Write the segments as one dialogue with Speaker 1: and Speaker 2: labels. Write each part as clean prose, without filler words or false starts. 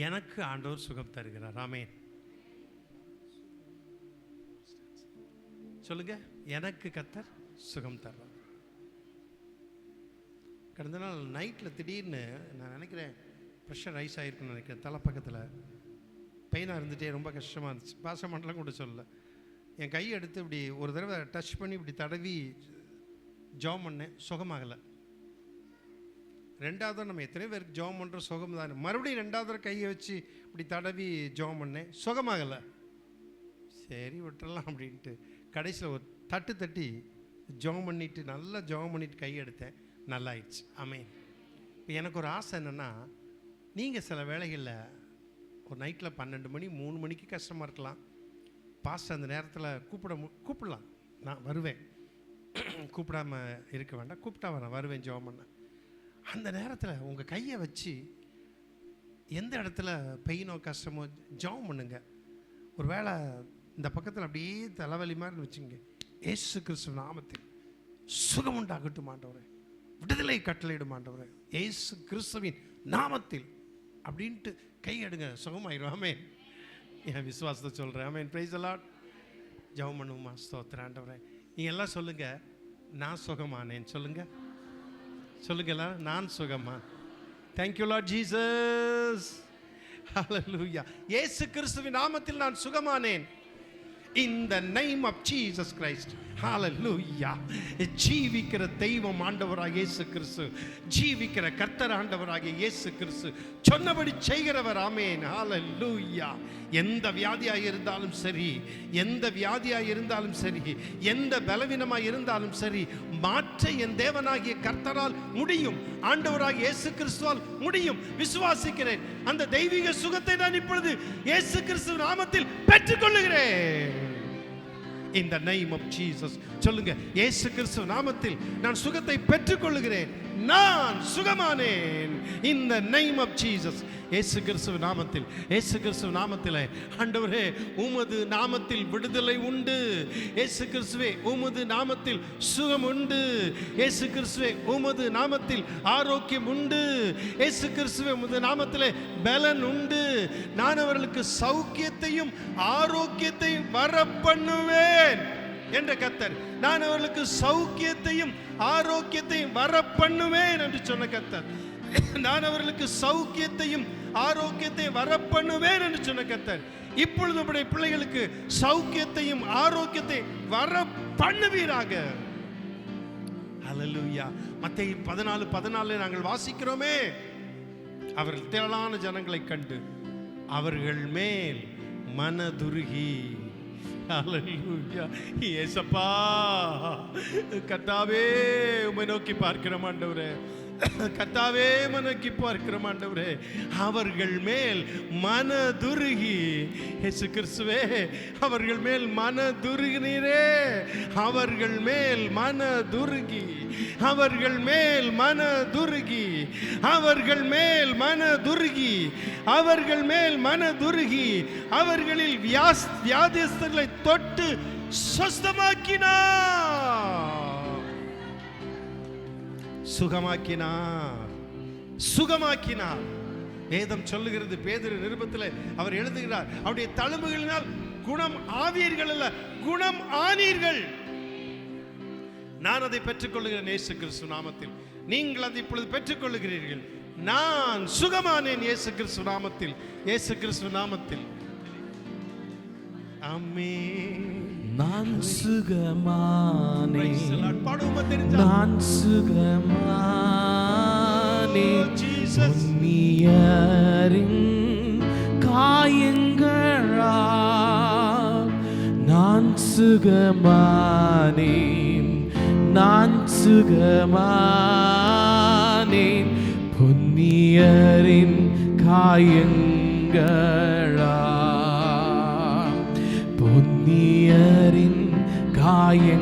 Speaker 1: எனக்கு ஆண்டவர் சுகம் தருகிறார். ஆமென். சொல்லுங்க, எனக்கு கர்த்தர் சுகம் தர்றார். கடந்த நாள் நைட்டில் திடீர்னு நான் நினைக்கிறேன் ப்ரெஷர் ரைஸ் ஆகிருக்குன்னு நினைக்கிறேன். தலைப்பக்கத்தில் பெயினாக இருந்துகிட்டே ரொம்ப கஷ்டமாக இருந்துச்சு. பாசமெல்லாம் கூட சொல்லலை. என் கையை எடுத்து இப்படி ஒரு தடவை டச் பண்ணி இப்படி தடவி ஜாம் பண்ணேன், சுகமாகலை. ரெண்டாவது நம்ம எத்தனை பேருக்கு ஜாம் பண்ணுற சுகம் தான். மறுபடியும் ரெண்டாவது கையை வச்சு இப்படி தடவி ஜாம் பண்ணேன், சுகமாகலை. சரி விட்டுறலாம் அப்படின்ட்டு கடைசியில் ஒரு தட்டி ஜாம் பண்ணிவிட்டு நல்லா ஜாம் பண்ணிவிட்டு கையை எடுத்தேன், நல்லா ஆயிடுச்சு. ஆமென். இப்போ எனக்கு ஒரு ஆசை என்னென்னா, நீங்கள் சில வேளைகளில் ஒரு நைட்டில் 12 மணி 3 மணிக்கு கஷ்டமாக இருக்கலாம். பாஸ்டர் அந்த நேரத்தில் கூப்பிடலாம், நான் வருவேன். கூப்பிடாம இருக்க வேண்டாம், கூப்பிட்டா வருவேன் ஜெபம் பண்ண. அந்த நேரத்தில் உங்கள் கையை வச்சு எந்த இடத்துல பெயினோ கஷ்டமோ ஜெபம் பண்ணுங்க. ஒரு வேளை இந்த பக்கத்தில் அப்படியே தலைவலி மாதிரி வச்சுங்க, இயேசு கிறிஸ்து நாமத்தில் சுகம் உண்டாகட்டும் ஆண்டவரே, விடுதலை கட்டளையிடும் ஆண்டவரே, இயேசு கிறிஸ்துவின் நாமத்தில் அப்படின்ட்டு கை எடுங்க, சுகமாயிரும். ஆமென். என் விசுவாசத்தை சொல்கிறேன். ஆமென். Praise the Lord. ஜெபம் பண்ணுவோமா? ஸ்தோத்திரம் ஆண்டவரே. நீங்கள் எல்லாம் சொல்லுங்கள், நான் சுகமானேன். சொல்லுங்கள் எல்லாரும், நான் சுகமா. Thank you Lord Jesus. ஹல்லேலூயா. இயேசு கிறிஸ்துவின் நாமத்தில் நான் சுகமானேன். In the name of Jesus Christ. Hallelujah. ஜீவிக்கிற தெய்வம் ஆண்டவராகிய இயேசு கிறிஸ்து, ஜீவிக்கிற கர்த்தர் ஆண்டவராகிய இயேசு கிறிஸ்து சொன்னபடி செய்கிறவர். ஆமென். ஹalleluya. எந்த வியாதியாக இருந்தாலும் சரி, எந்த வியாதியாக இருந்தாலும் சரி, எந்த பலவீனமாக இருந்தாலும் சரி, மாற்ற என் தேவனாகிய கர்த்தரால் முடியும், ஆண்டவராகிய இயேசு கிறிஸ்துவால் முடியும். விசுவாசிக்கிறேன். அந்த தெய்வீக சுகத்தை நான் இப்பொழுது இயேசு கிறிஸ்து நாமத்தில் பெற்றுக்கொள்கிறேன். In the name of Jesus. சொல்லுங்க, இயேசு கிறிஸ்து நாமத்தில் நான் சுகத்தை பெற்றுக்கொள்கிறேன், நான் சுகமானேன். In the name of Jesus. இயேசு கிறிஸ்து நாமத்தில், இயேசு கிறிஸ்து நாமத்தில் ஆண்டவரே உமது நாமத்தில் விடுதலை உண்டு. இயேசு கிறிஸ்துவே உமது நாமத்தில் சுகம் உண்டு. இயேசு கிறிஸ்துவே உமது நாமத்தில் ஆரோக்கியம் உண்டு. இயேசு கிறிஸ்துவே உமது நாமத்தில் பலன் உண்டு. நான் அவர்களுக்கு சௌக்கியத்தையும் ஆரோக்கியத்தையும் வர பண்ணுவேன் என்ற கர்த்தர். நான் அவர்களுக்கு சௌக்கியத்தையும் ஆரோக்கியத்தையும் வர பண்ணுவேன் என்று சொன்ன கர்த்தர். நான் அவர்களுக்கு சௌக்கியத்தையும் ஆரோக்கியத்தையும் வர பண்ணுவேன் என்று சொன்ன கர்த்தர். இப்பொழுது நம்முடைய பிள்ளைகளுக்கு சௌக்கியத்தையும் ஆரோக்கியத்தையும் வர பண்ணுவீராக. ஹல்லேலூயா. மத்தேயு 14:14 நாங்கள் வாசிக்கிறோமே, அவர்கள் திரளான ஜனங்களை கண்டு அவர்கள் மேல் மனதுருகி. ஹல்லேலூயா. இயேசப்பா கர்த்தாவே உம்மை நோக்கி பார்க்கிறோம் ஆண்டவரே, கர்த்தாவே நோக்கி பார்க்கிறோம் ஆண்டவரே, அவர்கள் மேல் மனதுருகி. இயேசு கிறிஸ்துவே அவர்கள் மேல் மனதுருகினீரே, அவர்கள் மேல் மனதுருகி, அவர்கள் மேல் மனதுருகி, அவர்கள் மேல் மனதுருகி, அவர்கள் மேல் மனதுருகி, அவர்களில் வியாதிஸ்தர்களை தொட்டு சுஸ்தமாக்கினார், சுகமாக்கினார், சுகமாக்கினார். வேதம் சொல்லுகிறது, பேதுரு நிருபத்தில் அவர் எழுதுகிறார், அவருடைய தழும்புகளினால் குணம் ஆவீர்கள் அல்ல, குணம் ஆனீர்கள். நான் அதை பெற்றுக்கொள்ளுகிறேன் இயேசு கிறிஸ்து நாமத்தில். நீங்கள் அதை இப்பொழுது பெற்றுக்கொள்ளுகிறீர்கள். நான் சுகமானேன் இயேசு கிறிஸ்து நாமத்தில், இயேசு கிறிஸ்து நாமத்தில். ஆமென்.
Speaker 2: நான் சுகமானேன், நான் சுகமானேன், உன்னியரின் காயங்களால் நான் சுகமானேன், நான் சுகமானேன், பொன்னியரின் காயங்களால், பொன்னியரின் காயங்களால்.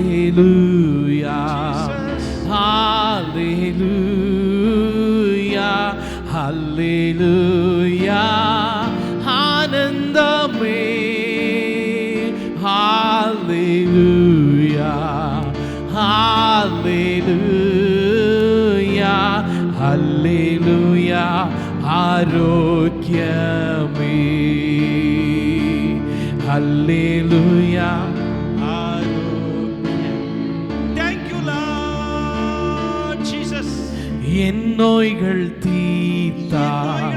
Speaker 2: ஹல்லேலூயா, ஹல்லேலூயா, ஹல்லேலூயா. ஆனந்தமே, ஹல்லேலூயா, ஹல்லேலூயா.
Speaker 1: Thank you, Lord Jesus.
Speaker 2: என் நோய்கள் தீர்த்தார்,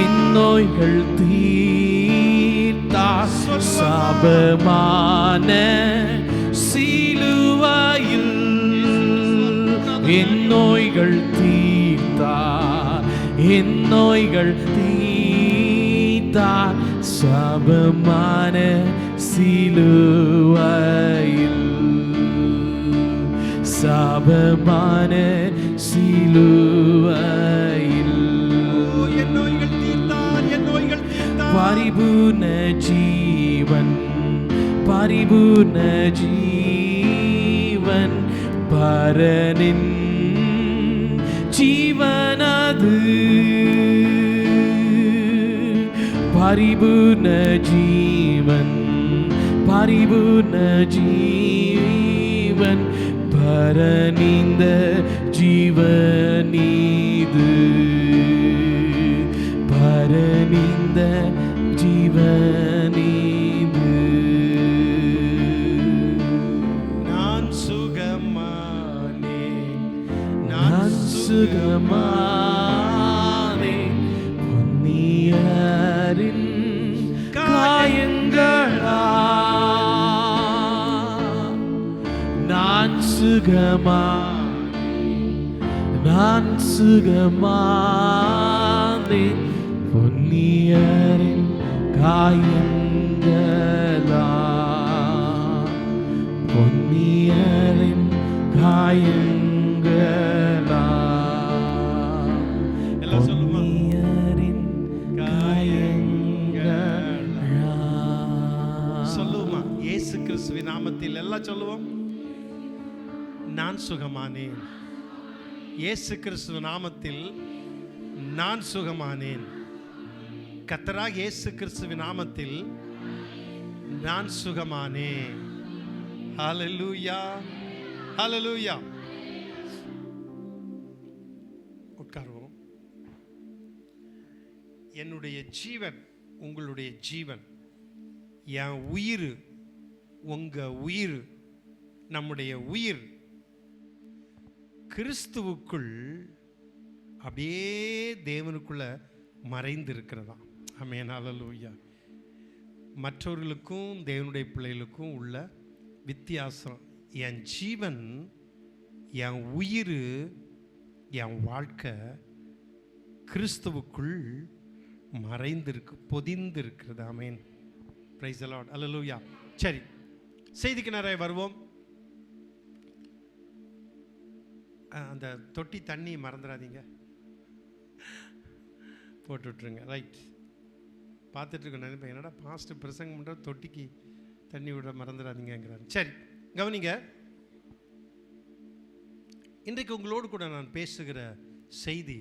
Speaker 2: என் நோய்கள் தீர்த்தார். சாபமான சிலுவையில் என் நோய்கள் தீர்த்தார், என் நோய்கள் தீர்த்தார். சாபமான சிலுவையில், சாபமான சிலுவையில்
Speaker 1: என் நோய்கள் தீர்த்தார், என் நோய்கள் தீர்த்தார்.
Speaker 2: பரிபூர்ண ஜீவன், பரிபூர்ண ஜீவன், பரனின் ஜீவனது. பரிபூர்ண ஜீவன், பரிபூர்ண ஜீவன், பரனிந்த ஜீவனீது, பரனிந்த ஜீவனீது.
Speaker 1: நான் சுகமானேன்,
Speaker 2: நான் சுகமானேன், பொன்னியரின் காயங்களா. நான் சுகமானேன், நான் சுகமானேன், பொன்னியரின் காயங்களா, பொன்னியரின் காயங்களா.
Speaker 1: எல்லாம் சொல்லுமா?
Speaker 2: பொன்னியரின் காயங்களா.
Speaker 1: சொல்லுவோமா? இயேசு கிறிஸ்துவின் நாமத்தில் எல்லாம் சொல்லுவோம். நான் சுகமானேன். இயேசு கிறிஸ்துவின் நாமத்தில் நான் சுகமானேன். கர்த்தராகிய இயேசு கிறிஸ்துவின் நாமத்தில் நான் சுகமானேன். ஹல்லேலூயா, ஹல்லேலூயா. உட்காருவோம். என்னுடைய ஜீவன் உங்களுடைய ஜீவன், என் உயிர் உங்க உயிர், நம்முடைய உயிர் கிறிஸ்துவுக்குள் அப்படியே தேவனுக்குள்ள மறைந்து இருக்கிறதா. ஆமென், ஹல்லேலூயா. மற்றவர்களுக்கும் தேவனுடைய பிள்ளைகளுக்கும் உள்ள வித்தியாசம், என் ஜீவன், என் உயிர், என் வாழ்க்கை கிறிஸ்துவுக்குள் மறைந்திருக்கு, பொதிந்து இருக்கிறது. ஆமென், பிரைஸ் தி லார்ட், ஹல்லேலூயா. சரி, செய்திக்கு நிறைய வருவோம். அந்த தொட்டி தண்ணி மறந்துடாதீங்க, போட்டு விட்டுருங்க. ரைட், பார்த்துட்ருக்கேன். நினைப்பேன் என்னடா பாஸ்ட் பிரசங்கம் பண்ணுற தொட்டிக்கு தண்ணி விட மறந்துடாதீங்கிறாரு. சரி, கவனிங்க. இன்றைக்கு உங்களோடு கூட நான் பேசுகிற செய்தி,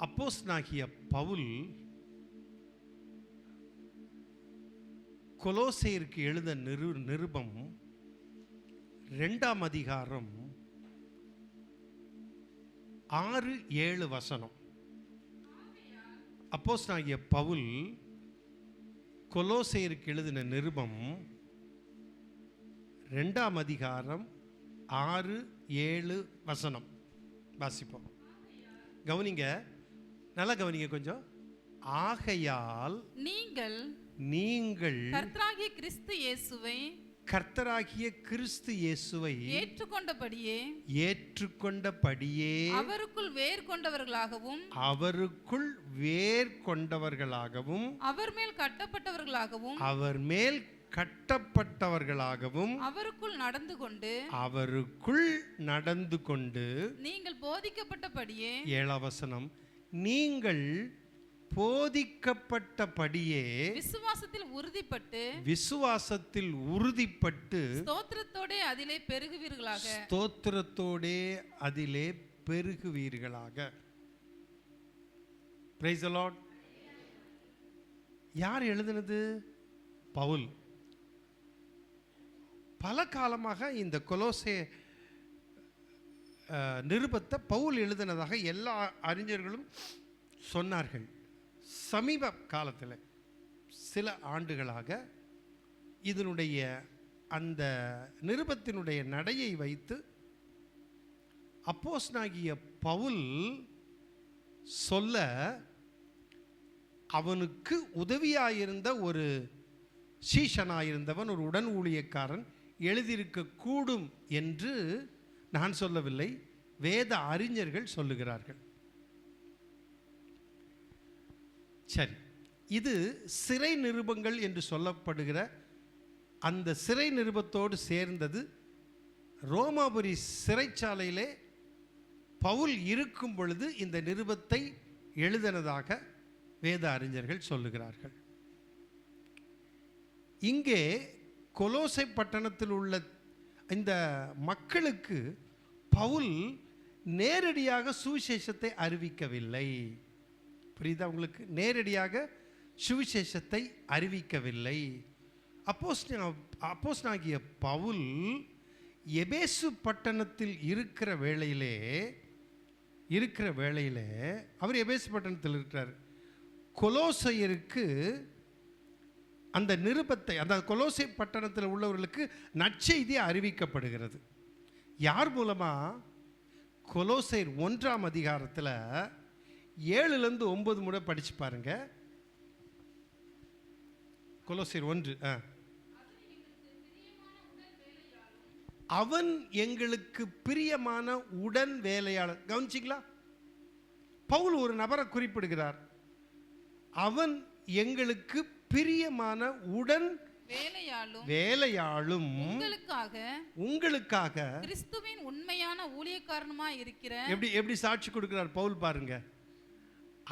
Speaker 1: அப்போஸ்தலனாகிய பவுல் கொலோசையருக்கு எழுத நிருபம் 2ஆம் அதிகாரம் 6-7 வசனம். அப்போஸ்தலனாகிய பவுல் கொலோசையருக்கு எழுதின நிருபம் 2ஆம் அதிகாரம் 6-7 வசனம் வாசிப்போம். கவனிங்க, நல்லா கவனிங்க கொஞ்சம். ஆகையால் நீங்கள்
Speaker 3: கர்த்தராகிய கிறிஸ்து இயேசுவை
Speaker 1: ஏற்றுக்கொண்டபடியே
Speaker 3: அவருக்குள் வேர் கொண்டவர்களாகவும் அவர் மேல் கட்டப்பட்டவர்களாகவும் அவருக்குள் நடந்து கொண்டு நீங்கள் போதிக்கப்பட்டபடியே. 7ஆம் வசனம், நீங்கள் போதிக்கப்பட்டபடியே விசுவாசத்தில் உறுதிப்பட்டு ஸ்தோத்திரத்தோடே அதிலே பெருகுவீர்களாக. Price the Lord. யார் எழுதினது? பவுல். பல காலமாக இந்த கொலோசே நிருபத்தை பவுல் எழுதினதாக எல்லா அறிஞர்களும் சொன்னார்கள். சமீப காலத்தில்
Speaker 1: சில ஆண்டுகளாக இதனுடைய அந்த நிருபத்தினுடைய நடையை வைத்து அப்போஸ்தலனாகிய பவுல் சொல்ல அவனுக்கு உதவியாயிருந்த ஒரு சீஷனாயிருந்தவன், ஒரு உடன் ஊழியக்காரன் எழுதியிருக்க கூடும் என்று நான் சொல்லவில்லை, வேத அறிஞர்கள் சொல்லுகிறார்கள். சரி, இது சிறை நிருபங்கள் என்று சொல்லப்படுகிற அந்த சிறை நிருபத்தோடு சேர்ந்தது. ரோமாபுரி சிறைச்சாலையிலே பவுல் இருக்கும் பொழுது இந்த நிருபத்தை எழுதினதாக வேத அறிஞர்கள் சொல்லுகிறார்கள். இங்கே கொலோசை பட்டணத்தில் உள்ள இந்த மக்களுக்கு பவுல் நேரடியாக சுவிசேஷத்தை அறிவிக்கவில்லை. புரியுதா உங்களுக்கு? நேரடியாக சுவிசேஷத்தை அறிவிக்கவில்லை. அப்போஸ்தலனாகிய பவுல் எபேசு பட்டணத்தில் இருக்கிற வேளையிலே அவர் எபேசு பட்டணத்தில் இருக்கிறார். கொலோசையருக்கு அந்த நிருபத்தை, அந்த கொலோசை பட்டணத்தில் உள்ளவர்களுக்கு நற்செய்தி அறிவிக்கப்படுகிறது. யார் மூலமா? கொலோசையர் 1ஆம் அதிகாரத்தில் 7லேருந்து 9 முறை படிச்சு பாருங்க. கொலோசையர் 1. அவன் எங்களுக்கு பிரியமான உடன் வேலையாளர். கவனிச்சிங்களா? பவுல் ஒரு நபரை குறிப்பிடுகிறார். அவன் எங்களுக்கு பிரியமான உடன் வேலையாளும் உங்களுக்காக
Speaker 4: கிறிஸ்துவின் உண்மையான ஊழியக்காரனுமாய் இருக்கிற.
Speaker 1: எப்படி சாட்சி கொடுக்கிறார் பவுல் பாருங்க.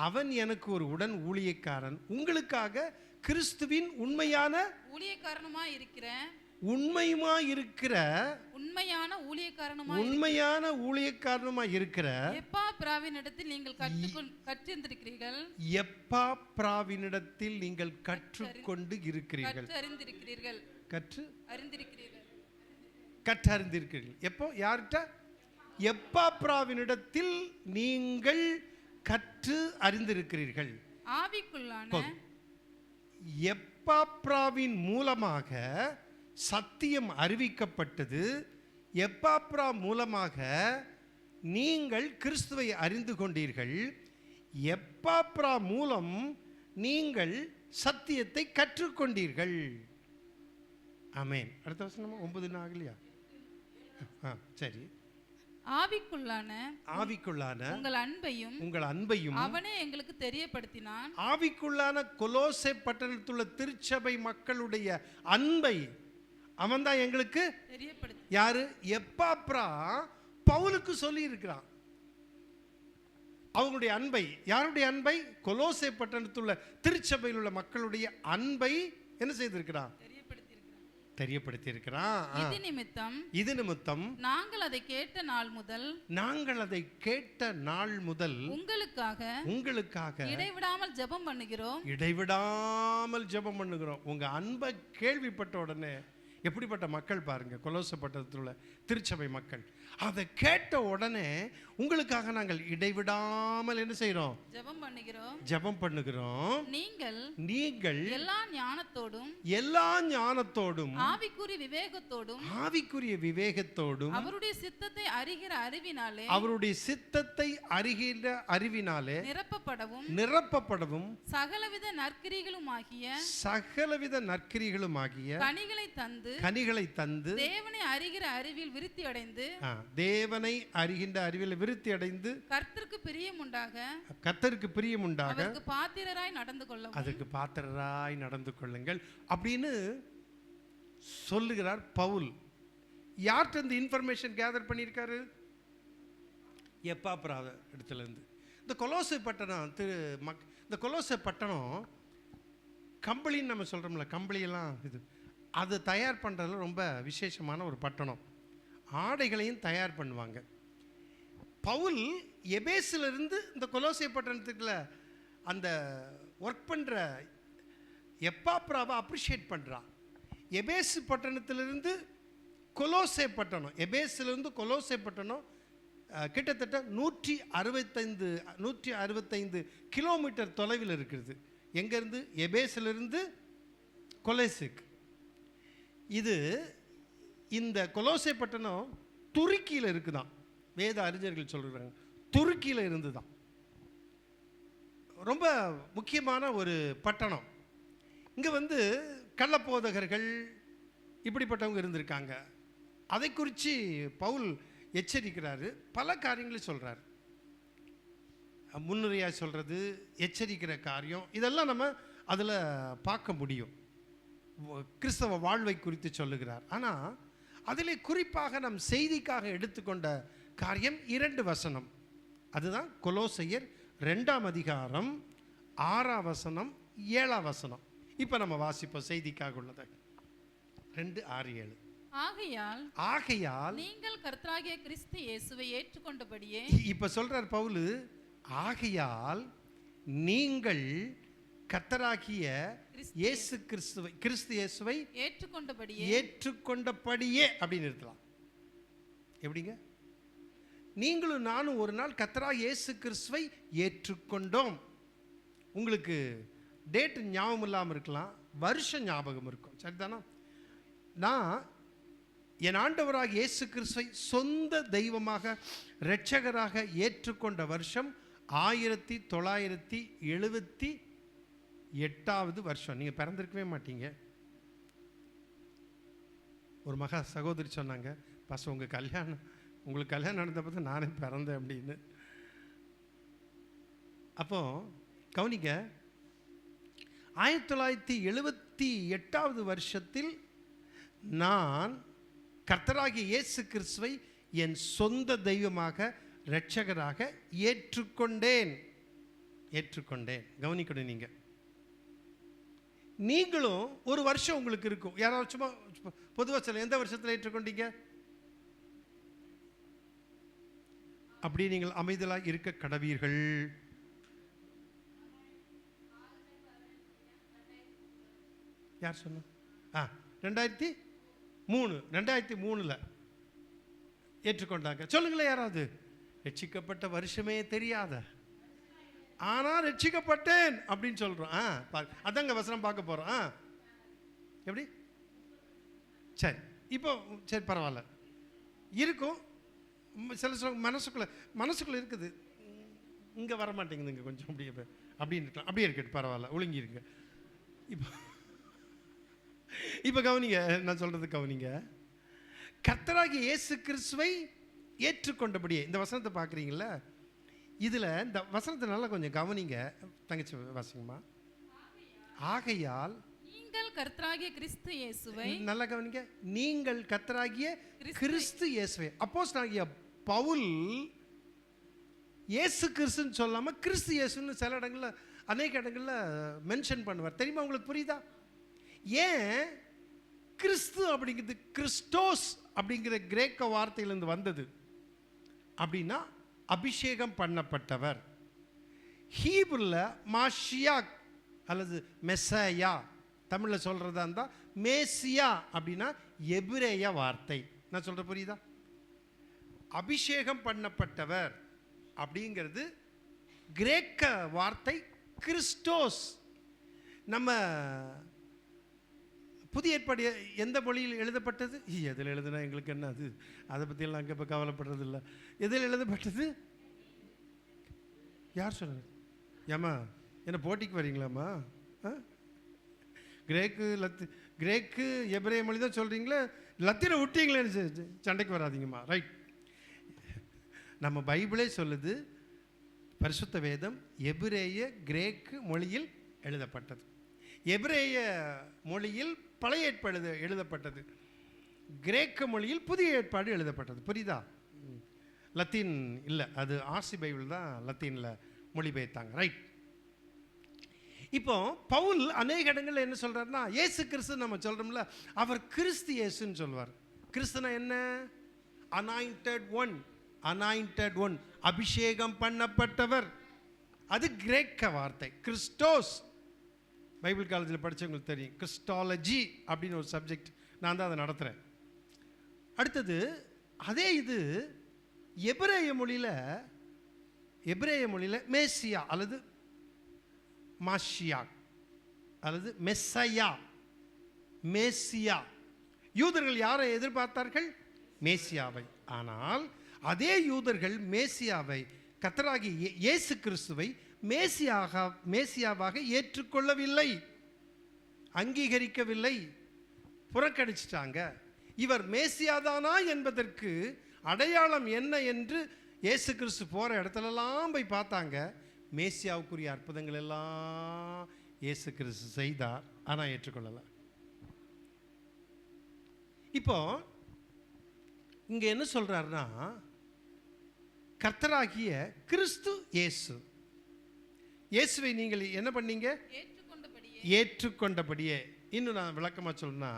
Speaker 1: அவன் எனக்கு ஒரு உடன் ஊழியக்காரன், உங்களுக்காக கிறிஸ்துவின் உண்மையான
Speaker 4: ஊழியக்காரனுமாய் இருக்கிற,
Speaker 1: உண்மையுமாய் இருக்கிற,
Speaker 4: உண்மையான ஊழியக்காரனுமாய் இருக்கிற எப்பாப்பிராவினிடத்தில் நீங்கள் கற்றிருந்திருக்கிறீர்கள்.
Speaker 1: எப்பாப்பிராவினிடத்தில் நீங்கள் கற்றுக்கொண்டு இருக்கிறீர்கள். கற்றறிந்திருக்கிறீர்கள். எப்போ? யார்கிட்ட? எப்பாப்பிராவினிடத்தில் நீங்கள் கற்று அறிந்திருக்கிறீர்கள்.
Speaker 4: ஆவிக்குள்ளான
Speaker 1: எப்பாப்பிராவின் மூலமாக சத்தியம் அறிவிக்கப்பட்டது. எப்பாப்ரா மூலமாக நீங்கள் கிறிஸ்துவை அறிந்து கொண்டீர்கள். எப்பாப்ரா மூலம் நீங்கள் சத்தியத்தை கற்றுக்கொண்டீர்கள். ஆமென். அடுத்த வசனம் 9 ஆகலையா? சரி.
Speaker 4: ஆவிக்குள்ளான உங்கள் அன்பையும் அவனே எங்களுக்கு தெரியப்படுத்தினான்.
Speaker 1: ஆவிக்குள்ளான கொலோசை பட்டணத்துள்ள திருச்சபை மக்களுடைய அன்பை அவன் தான் எங்களுக்கு தெரியப்படுத்தி. யாரு? எப்பாப்ரா பவுலுக்கு சொல்லி இருக்கிறான். அவங்களுடைய அன்பை, யாருடைய அன்பை? கொலோசை பட்டணத்துள்ள திருச்சபையில் உள்ள மக்களுடைய அன்பை என்ன செய்திருக்கிறான்? தெரியப்படுத்தி இருக்கிறான். இது நிமித்தம்
Speaker 4: நாங்கள் அதை கேட்ட நாள் முதல் உங்களுக்காக இடைவிடாமல் ஜெபம் பண்ணுகிறோம்.
Speaker 1: உங்க அன்பை கேள்விப்பட்ட உடனே எப்படிப்பட்ட மக்கள் பாருங்க, கொலோசை பட்டணத்தில் உள்ள திருச்சபை மக்கள். அதை கேட்ட உடனே உங்களுக்காக நாங்கள் இடைவிடாமல் என்ன செய்கிறோம்? ஜெபம் பண்ணுகிறோம். நீங்கள் எல்லா ஞானத்தோடும் ஆவிக்குரிய விவேகத்தோடும்
Speaker 4: அவருடைய சித்தத்தை அறிகிற அறிவினாலே
Speaker 1: நிரப்பப்படவும்
Speaker 4: சகலவித நற்கிரிகளுமாகிய
Speaker 1: கனிகளை தந்து
Speaker 4: தேவனை அறிகிற அறிவில் விருத்தி அடைந்து கர்த்தருக்கு பிரியமுண்டாக
Speaker 1: அதற்கு பாத்திரராய் நடந்து கொள்ளுங்கள் அப்படின்னு சொல்லுகிறார் பவுல். யார்கிட்ட இந்த இன்ஃபர்மேஷன் கேதர் பண்ணியிருக்காரு? எப்பாப்ரா இடத்துல இருந்து. இந்த கொலோசை பட்டணம் கம்பளின்னு நம்ம சொல்கிறோம்ல, கம்பளியெல்லாம் இது அது தயார் பண்ணுறதுல ரொம்ப விசேஷமான ஒரு பட்டணம். ஆடைகளையும் தயார் பண்ணுவாங்க. பவுல் எபேசிலிருந்து இந்த கொலோசை பட்டணத்துக்குள்ள அந்த ஒர்க் பண்ணுற எப்பாப்ராவை அப்ரிஷியேட் பண்ணுறான். எபேசு பட்டணத்திலிருந்து கொலோசை பட்டணம் கிட்டத்தட்ட 165 கிலோமீட்டர் தொலைவில் இருக்கிறது. எங்கேருந்து? எபேசிலிருந்து கொலோசைக்கு. இது இந்த கொலோசை பட்டணம் துருக்கியில் இருக்குதான். வேத அறிஞர்கள் சொல்கிறாங்க துருக்கியில் இருந்து தான். ரொம்ப முக்கியமான ஒரு பட்டணம். இங்கே வந்து கள்ளப்போதகர்கள் இப்படிப்பட்டவங்க இருந்திருக்காங்க. அதை குறித்து பவுல் எச்சரிக்கிறாரு. பல காரியங்களை சொல்கிறார். முன்னுரையாக சொல்கிறது, எச்சரிக்கிற காரியம், இதெல்லாம் நம்ம அதில் பார்க்க முடியும். கிறிஸ்தவ வாழ்வை குறித்து சொல்லுகிறார். ஆனால் அதில் குறிப்பாக நம் செய்திக்காக எடுத்துக்கொண்ட காரியம் 2 வசனம். அதுதான் கொலோசையர் 2ஆம் அதிகாரம் 6ஆம் வசனம் 7ஆம் வசனம். இப்போ நம்ம வாசிப்போம் செய்திக்காக உள்ளதை. 2:6-7. ஆகையால் நீங்கள்
Speaker 4: கர்த்தராகிய கிறிஸ்து இயேசுவை ஏற்றுக்கொண்டபடியே.
Speaker 1: இப்ப சொல்றார் பவுல், ஆகையால் நீங்கள் கர்த்தராகிய இயேசு கிறிஸ்து இயேசுவை ஏற்றுக்கொண்டபடியே அப்படின்னு இருக்கலாம். எப்படிங்க? நீங்களும் நானும் ஒரு நாள் கர்த்தராகிய இயேசு கிறிஸ்துவை ஏற்றுக்கொண்டோம். உங்களுக்கு டேட் ஞாபகம் இல்லாமல் இருக்கலாம், வருஷம் ஞாபகம் இருக்கும், சரிதானா? நான் என் ஆண்டவராக இயேசு கிறிஸ்துவை சொந்த தெய்வமாக இரட்சகராக ஏற்றுக்கொண்ட வருஷம் 1978 வருஷம். நீங்கள் பிறந்திருக்கவே மாட்டீங்க. ஒரு மகா சகோதரி சொன்னாங்க, பாஸ் உங்களுக்கு கல்யாணம் நடந்தப்போ தான் நானே பிறந்தேன் அப்படின்னு. அப்போ கவனிங்க, 1978 வருஷத்தில் நான் கர்த்தராகிய இயேசு கிறிஸ்துவை என் சொந்த தெய்வமாக இரட்சகராக ஏற்றுக்கொண்டேன். கவனிக்கணும். நீங்களும் ஒரு வருஷம் உங்களுக்கு இருக்கும். யாராச்சும் பொதுவாக சொல்ல, எந்த வருஷத்தில் ஏற்றுக்கொண்டீங்க? அப்படி நீங்கள் அமைதலாக இருக்க கடவீர்கள். யார் சொன்ன? 2003 ஏற்றுக்கொண்டாங்க. சொல்லுங்களேன் யாராவது. ரட்சிக்கப்பட்ட வருஷமே தெரியாத, ஆனால் ரட்சிக்கப்பட்டேன் அப்படின்னு சொல்றோம். அதாங்க வசனம் பார்க்க போறோம். எப்படி? சரி, இப்போ சரி பரவாயில்ல இருக்கும். சில மனசுக்குள்ள இருக்குது, இங்க வர மாட்டேங்குது, இங்க கொஞ்சம் அப்படின்னு இருக்கலாம். அப்படியே இருக்கட்டும், பரவாயில்ல, ஒழுங்கி இருங்க. இப்போ கவனிங்க, நான் சொல்றது கவனிங்க. கர்த்தராகிய இயேசு கிறிஸ்துவை ஏற்றுக்கொண்டபடியே, இந்த வசனத்தை பார்க்குறீங்களா? இதில் இந்த வசனத்தை நல்லா கொஞ்சம் கவனிங்க. தங்கச்சி வாசிங்கம்மா. ஆகையால்
Speaker 4: நீங்கள் கர்த்தராகிய கிறிஸ்து இயேசுவை,
Speaker 1: நல்லா கவனிங்க, நீங்கள் கர்த்தராகிய கிறிஸ்து இயேசுவை. அப்போஸ்தலனாகிய பவுல் இயேசு கிறிஸ்துன்னு சொல்லாமல் கிறிஸ்து இயேசுன்னு சில இடங்களில், அநேக இடங்களில் மென்ஷன் பண்ணுவார். தெரியுமா உங்களுக்கு? புரியுதா? ஏன் கிறிஸ்து அப்படிங்கிறது கிறிஸ்டோஸ் அப்படிங்கிற கிரேக்க வார்த்தையிலிருந்து வந்தது அப்படின்னா அபிஷேகம் பண்ணப்பட்டவர். ஹீப்ருல மாஷியாக் அல்லது மெஸ்ஸாயா, தமிழில் சொல்கிறதா இருந்தால் மேசியா அப்படின்னா எபிரேய வார்த்தை. நான் சொல்கிற புரியுதா? அபிஷேகம் பண்ணப்பட்டவர் அப்படிங்கிறது கிரேக்க வார்த்தை கிறிஸ்டோஸ். நம்ம புதிய ஏற்பாடு எந்த மொழியில் எழுதப்பட்டது? எதில் எழுதுனா எங்களுக்கு என்ன, அதை பற்றியெல்லாம் அங்கே இப்போ கவலைப்படுறது இல்லை. எதில் எழுதப்பட்டது? யார் சொன்னது? ஏம்மா என்ன போட்டிக்கு வரீங்களாம்மா? கிரேக்கு எபிரேய மொழி தான் சொல்கிறீங்களே, லத்தீனை விட்டீங்களே, சண்டைக்கு வராதிங்கம்மா. ரைட். நம்ம பைபிளே சொல்லுது, பரிசுத்த வேதம் எபிரேய கிரேக்கு மொழியில் எழுதப்பட்டது. எபிரேய மொழியில் பழைய ஏற்பாடு எழுதப்பட்டது, கிரேக்க மொழியில் புதிய ஏற்பாடு எழுதப்பட்டது. புரியுதா? லத்தீன் இல்லை, அது ஆர்சி பைபிள் தான் லத்தீனில் மொழிபெயர்த்தாங்க. ரைட். இப்போ பவுல் அநேக இடங்களில் என்ன சொல்றாருன்னா, இயேசு கிறிஸ்து நம்ம சொல்றோம்ல, அவர் கிறிஸ்து இயேசுன்னு சொல்வார். கிறிஸ்துனா என்ன? அனாயிண்டட் ஒன், அபிஷேகம் பண்ணப்பட்டவர். அது கிரேக்க வார்த்தை. கிறிஸ்டோஸ் பைபிள் காலேஜில் படித்தவங்களுக்கு தெரியும், கிறிஸ்டாலஜி அப்படின்னு ஒரு சப்ஜெக்ட், நான் தான் அதை நடத்துகிறேன். அடுத்தது அதே இது எபிரேய மொழியில் மேசியா அல்லது மாஷியா அல்லது மெஸ்ஸையா, மேசியா. யூதர்கள் யாரை எதிர்பார்த்தார்கள்? மேசியாவை. ஆனால் அதே யூதர்கள் மேசியாவை, கர்த்தராகிய இயேசு கிறிஸ்துவை மேசியாவாக ஏற்றுக்கொள்ளவில்லை, அங்கீகரிக்கவில்லை, புறக்கணிச்சிட்டாங்க. இவர் மேசியாதானா என்பதற்கு அடையாளம் என்ன என்று இயேசு கிறிஸ்து போகிற இடத்துலலாம் போய் பார்த்தாங்க. மேசியாவுக்குரிய அற்புதங்கள் எல்லாம் இயேசு கிறிஸ்து செய்தார், ஆனால் ஏற்றுக்கொள்ளலை. இப்போ இங்கே என்ன சொல்கிறாருன்னா, கர்த்தராகிய கிறிஸ்து இயேசுவை நீங்கள் என்ன பண்ணீங்க? ஏற்றுக்கொண்டபடியே. இன்னும் நான் விளக்கமாக சொல்லணும்னா,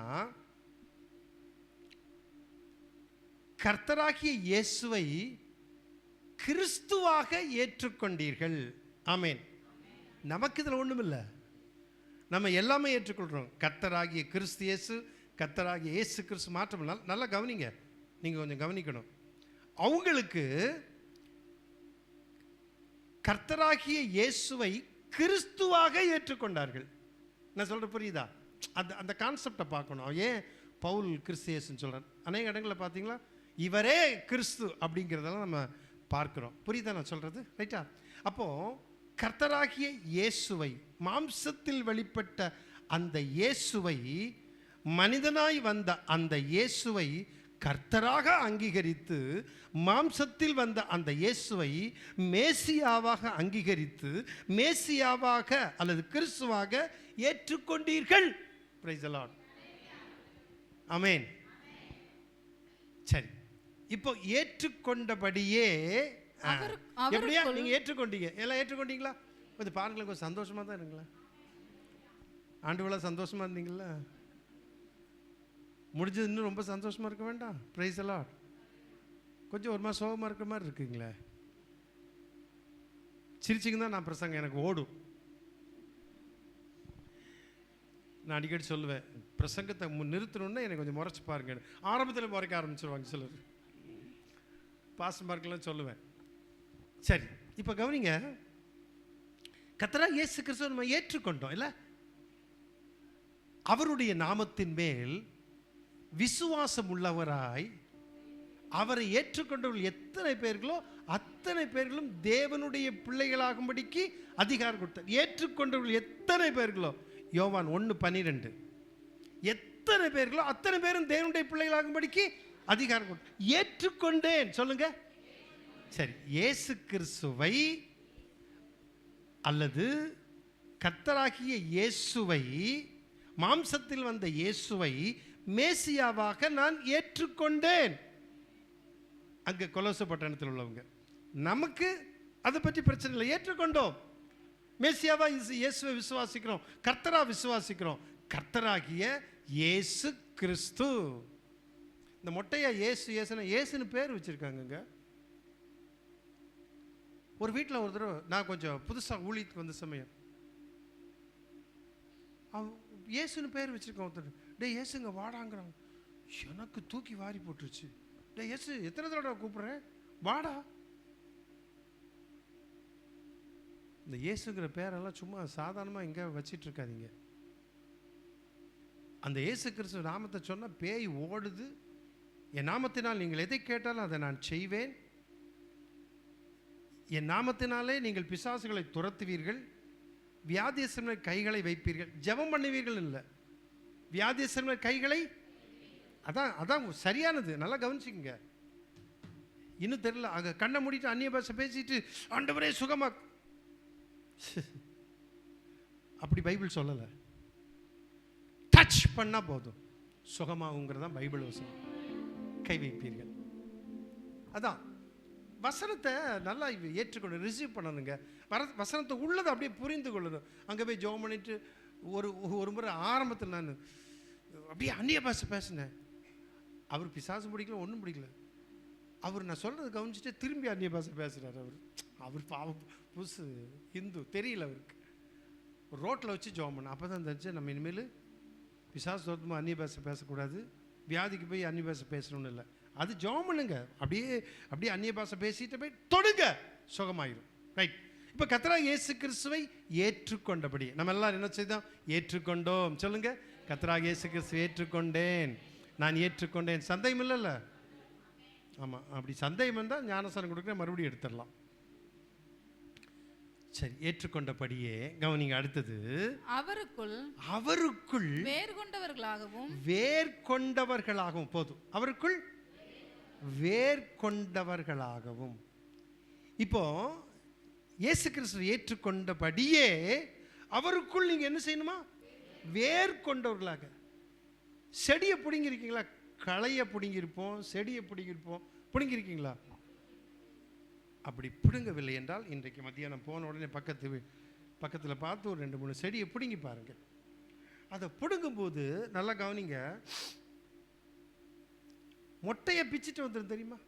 Speaker 1: கர்த்தராகிய இயேசுவை கிறிஸ்துவாக ஏற்றுக்கொண்டீர்கள். ஆமென். நமக்கு இதில் ஒன்றும் இல்லை, நம்ம எல்லாமே ஏற்றுக்கொள்கிறோம். கர்த்தராகிய கிறிஸ்து இயேசு, கர்த்தராகிய இயேசு கிறிஸ்து மாற்றம். நல்லா கவனிங்க, நீங்கள் கொஞ்சம் கவனிக்கணும். அவங்களுக்கு கர்த்தராகிய இயேசுவை கிறிஸ்துவாக ஏற்றுக்கொண்டார்கள். நான் சொல்கிற புரியுதா? அந்த கான்செப்டை பார்க்கணும். ஏன் பவுல் கிறிஸ்து இயேசுன்னு சொல்கிறார்? அநேக இடங்களில் பார்த்தீங்களா, இவரே கிறிஸ்து அப்படிங்கிறதெல்லாம் நம்ம பார்க்குறோம். புரியுதா நான் சொல்கிறது? ரைட்டா? அப்போது கர்த்தராகிய இயேசுவை, மாம்சத்தில் வெளிப்பட்ட அந்த இயேசுவை, மனிதனாய் வந்த அந்த இயேசுவை கர்த்தராக அங்கீகரித்து, மாம்சத்தில் வந்த அந்த இயேசுவை மேசியாவாக அங்கீகரித்து, மேசியாவாக அல்லது கிறிஸ்துவாக ஏற்றுக்கொண்டீர்கள். Price the Lord. ஆமென். சரி, இப்போ ஏற்றுக்கொண்டபடியே எப்படியா நீங்க ஏற்றுக்கொண்டீங்க? எல்லாம் ஏற்றுக்கொண்டீங்களா? கொஞ்சம் பாருங்களேன், கொஞ்சம் சந்தோஷமா தான் இருங்களா? ஆண்டுகளா சந்தோஷமா இருந்தீங்களா? முடிஞ்சது இன்னும் ரொம்ப சந்தோஷமா இருக்க வேண்டாம்? Price the Lord. கொஞ்சம் ஒரு மாதிரி சோகமாக இருக்கிற மாதிரி இருக்குங்களே. சிரிச்சிங்க தான் நான் பிரசங்கம் எனக்கு ஓடும். நான் அடிக்கடி சொல்லுவேன், பிரசங்கத்தை நிறுத்தணுன்னா எனக்கு கொஞ்சம் முறைச்சி பாருங்க. ஆரம்பத்தில் முறைக்க ஆரம்பிச்சிருவாங்க சிலர். பாஸ்டர்மார்க்கெல்லாம் சொல்லுவேன். சரி, இப்போ கவனிங்க, கர்த்தராகிய இயேசு கிறிஸ்துவை நம்ம ஏற்றுக்கொண்டோம் இல்லை? அவருடைய நாமத்தின் மேல் விசுவாசம் உள்ளவராய் அவரை ஏற்றுக்கொண்டவர்கள் எத்தனை பேர்களோ அத்தனை பேர்களும் தேவனுடைய பிள்ளைகளாகும்படிக்கு அதிகாரம் கொடுத்தார். ஏற்றுக்கொண்டவர்கள் எத்தனை பேர்களோ, யோவான் 1:12, எத்தனை பேர்களோ அத்தனை பேரும் தேவனுடைய பிள்ளைகளாகும்படிக்கு அதிகாரம் கொடுத்தார். ஏற்றுக்கொண்டேன் சொல்லுங்க. சரி, இயேசு கிறிஸ்துவை அல்லது கர்த்தராகிய இயேசுவை, மாம்சத்தில் வந்த இயேசுவை மேசியாவாக நான் ஏற்றுக்கொண்டேன். அங்கே கொலோசை பட்டணத்தில் உள்ளவங்க, நமக்கு அதை பற்றி பிரச்சனை இல்லை, ஏற்றுக்கொண்டோம். மேசியாவா இயேசுவை விசுவாசிக்கிறோம், கர்த்தரா விசுவாசிக்கிறோம். கர்த்தராகிய இயேசு கிறிஸ்து. இந்த மொட்டையா இயேசுன்னு பேர் வச்சிருக்காங்க. ஒரு வீட்டில் ஒரு தடவை நான் கொஞ்சம் புதுசாக ஊழியத்துக்கு வந்த சமயம், இயேசுன்னு பேர் வச்சிருக்கோம். ஒருத்தர், டே இயேசுங்க வாடாங்கிறாங்க. எனக்கு தூக்கி வாரி போட்டுருச்சு. டே இயேசு எத்தனை தடவை கூப்பிட்றேன், வாடா. இந்த இயேசுங்கிற பேரெல்லாம் சும்மா சாதாரணமாக எங்கே வச்சிட்டு இருக்காதீங்க. அந்த இயேசு கிறிஸ்து நாமத்தை சொன்னால் பேய் ஓடுது. என் நாமத்தினால் நீங்கள் எதை கேட்டாலும் அதை நான் செய்வேன். என் நாமத்தினாலே நீங்கள் பிசாசுகளை துரத்துவீர்கள், வியாதியஸ்தர்கள் கைகளை வைப்பீர்கள். ஜெபம் பண்ணுவீர்கள் இல்லை, வியாதியஸ்தர்கள் கைகளை. அதான் சரியானது. நல்லா கவனிச்சுங்க. இன்னும் தெரியல, அங்கே கண்ணை மூடிட்டு அந்நிய பாஷை பேசிட்டு ஆண்டவரே சுகமா, அப்படி பைபிள் சொல்லலை. டச் பண்ணா போதும் சுகமாகுங்கிறதா பைபிள் வசனம். கை வைப்பீர்கள். அதான் வசனத்தை நல்லா ஏற்றுக்கொண்டு ரிசீவ் பண்ணணுங்க. வசனத்தை உள்ளதை அப்படியே புரிந்து கொள்ளணும். அங்கே போய் ஜெபம் பண்ணிட்டு ஒரு முறை ஆரம்பத்தில் நான் அப்படியே அந்நிய பாஷை பேசினேன். அவர் பிசாசு பிடிக்கல, ஒன்றும் பிடிக்கல. அவர் நான் சொல்கிறத கவனிச்சுட்டு திரும்பி அந்நிய பாஷை பேசுகிறார். அவர் பாவம், புதுசு ஹிந்து, தெரியல அவருக்கு. ரோட்டில் வச்சு ஜெபம் பண்ண. அப்போ தான் தெரிஞ்சு நம்ம இனிமேல் பிசாசு தோற்றமாக அந்நிய பாஷை பேசக்கூடாது, வியாதிக்கு போய் அந்நிய பாஷை பேசணும்னு இல்லை. அது ஜெபம் பண்ணுங்க. அப்படியே அந்நிய பாஷை பேசிட்டு போய் தொடுங்க, சுகமாயிரும். ரைட். இப்போ கர்த்தராகிய இயேசு கிறிஸ்துவை ஏற்றுக்கொண்டபடி நம்ம எல்லாரும் என்ன செய்தோம்? ஏற்றுக்கொண்டோம். சொல்லுங்க, கர்த்தராகிய இயேசு கிறிஸ்துவை ஏற்றுக்கொண்டேன், நான் ஏற்றுக்கொண்டேன். சந்தேகம் இல்லைல்ல? ஆமாம், அப்படி சந்தேகம் இருந்தால் ஞானஸ்நானம் கொடுக்குற மறுபடியும் எடுத்துடலாம். சரி, ஏற்றுக்கொண்டபடியே கவனிங்க. அடுத்தது, அவருக்குள் வேர் கொண்டவர்களாகவும் போதும், அவருக்குள் வேர் கொண்டவர்களாகவும். இப்போ இயேசு கிறிஸ்து ஏற்றுக்கொண்டபடியே அவருக்குள் நீங்க என்ன செய்யணுமா? வேர் கொண்டவர்களாக. செடியை பிடுங்கிருக்கீங்களா? களையை பிடுங்கிருப்போம், செடியை பிடுங்கிருப்போம், பிடுங்கிருக்கீங்களா? அப்படி பிடுங்கவில்லை என்றால் இன்றைக்கு மத்தியானம் போன உடனே பக்கத்தில் பார்த்து ஒரு 2-3 செடியை பிடுங்கி பாருங்க. அதை பிடுங்கும்போது நல்லா கவனிங்க, மொட்டையை பிச்சுட்டு வந்துடும் தெரியுமா?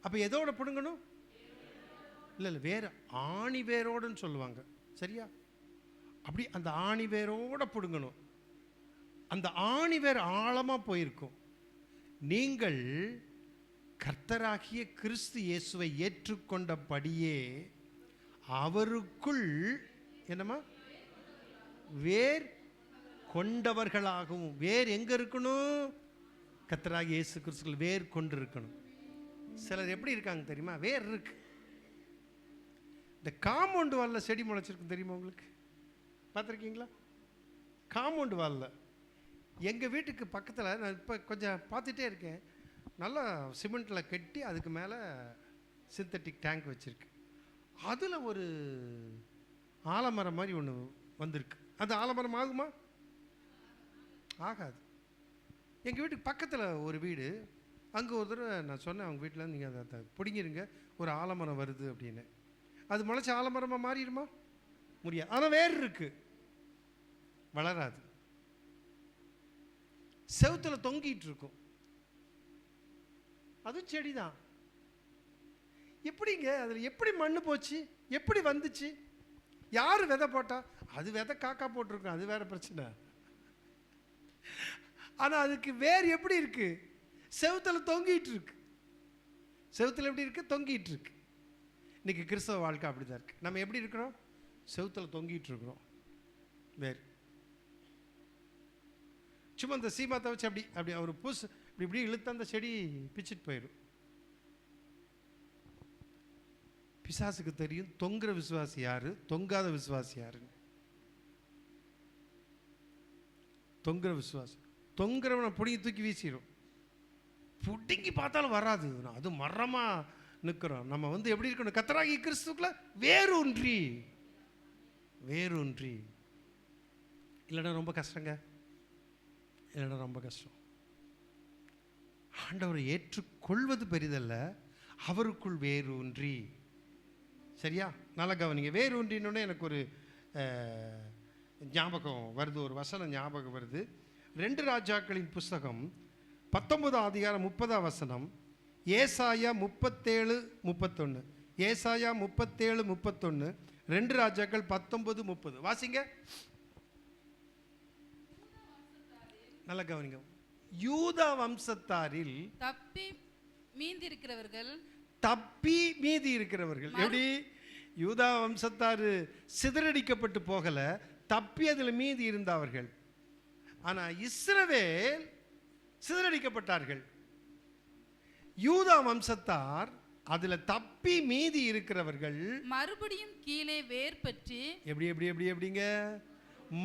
Speaker 1: அப்போ எதோட பிடுங்கணும்? இல்லை வேற ஆணி வேரோடுன்னு சொல்லுவாங்க, சரியா? அப்படி அந்த ஆணி வேரோட பிடுங்கணும். அந்த ஆணி வேர் ஆழமாக போயிருக்கும். நீங்கள் கர்த்தராகிய கிறிஸ்து இயேசுவை ஏற்றுக்கொண்டபடியே அவருக்குள் என்னமா? வேர் கொண்டவர்களாகவும். வேர் எங்க இருக்கணும்? கர்த்தராகிய இயேசு கிறிஸ்துவில் வேர் கொண்டு இருக்கணும். சிலர் எப்படி இருக்காங்க தெரியுமா? வேர் இருக்கு. இந்த காம்பவுண்ட் வாலில் செடி முளைச்சிருக்கு தெரியுமா உங்களுக்கு? பார்த்துருக்கீங்களா? காம்பவுண்ட் வாலில் எங்கள் வீட்டுக்கு பக்கத்தில் நான் இப்போ கொஞ்சம் பார்த்துட்டே இருக்கேன். நல்லா சிமெண்ட்டில் கட்டி அதுக்கு மேலே சிந்தட்டிக் டேங்க் வச்சுருக்கு. அதில் ஒரு ஆலமரம் மாதிரி ஒன்று வந்திருக்கு. அது ஆலமரம் ஆகுமா? ஆகாது. எங்கள் வீட்டுக்கு பக்கத்தில் ஒரு வீடு, அங்கே ஒரு தடவை நான் சொன்னேன் அவங்க வீட்டில் நீங்கள் அதை பிடிங்கிருங்க, ஒரு ஆலமரம் வருது அப்படின்னு. அது முளைச்ச ஆலமரமாக மாறிடுமா? முடியாது. ஆனால் வேர் இருக்கு, வளராது. செவுத்தில் தொங்கிட்டு இருக்கும். அது செடி தான். எப்படிங்க அதில் எப்படி மண்ணு போச்சு? எப்படி வந்துச்சு? யார் விதை போட்டா? அது விதை காக்கா போட்டிருக்கும், அது வேற பிரச்சனை. ஆனால் அதுக்கு வேர் எப்படி இருக்கு? செவுத்தில் தொங்கிட்டு இருக்கு. செவுத்தில் எப்படி இருக்கு? தொங்கிட்டு இருக்கு. இன்னைக்கு கிறிஸ்தவ வாழ்க்கை அப்படிதான் இருக்கு. நம்ம எப்படி இருக்கிறோம்? செவுத்தில் தொங்கிட்டு இருக்கிறோம். வேர் சும்மா இந்த சீமாத்தை வச்சு அப்படி அப்படி ஒரு புஷ் இப்படி இப்படி இழுத்து அந்த செடி பிச்சுட்டு போயிடும். பிசாசுக்கு தெரியும் தொங்குற விசுவாசி யாரு, தொங்காத விசுவாசி யாருன்னு. தொங்குற விசுவாசி தொங்குறவனை பிடிங்கி தூக்கி வீசிடும். பிடுங்கி பார்த்தாலும் வராது. அது மரமா நிற்கிறோம். நம்ம வந்து எப்படி இருக்கணும்? கர்த்தராகிய கிறிஸ்துக்குள்ள வேரூன்றி. வேரூன்றி இல்லைன்னா ரொம்ப கஷ்டங்க. இல்லைன்னா ரொம்ப கஷ்டம். ஆண்டவரை ஏற்றுக்கொள்வது பெரிதல்ல, அவருக்குள் வேரூன்றி. சரியா? நல்லா கவனிங்க. வேரூன்றினோடனே எனக்கு ஒரு ஞாபகம் வருது, ஒரு வசனம் ஞாபகம் வருது. 2 ராஜாக்களின் புஸ்தகம் 19ஆம் அதிகாரம் 30ஆம் வசனம். ஏசாயா 37:31. ஏசாயா 37:31. 2 ராஜாக்கள் 19:30. வாசிங்க. நல்லா கவனிங்க. யூதா வம்சத்தாரில்
Speaker 4: தப்பி மீதி இருக்கிறவர்கள்
Speaker 1: எப்படி? யூதா வம்சத்தார் சிதறடிக்கப்பட்டு போகல, தப்பி அதில் மீதி இருந்தவர்கள். ஆனா இஸ்ரவேல் சிதறடிக்கப்பட்டார்கள். யூதா வம்சத்தார் அதுல தப்பி மீதி இருக்கிறவர்கள்
Speaker 4: மறுபடியும் கீழே வேர் பற்றி.
Speaker 1: எப்படி எப்படி எப்படி எப்படிங்க?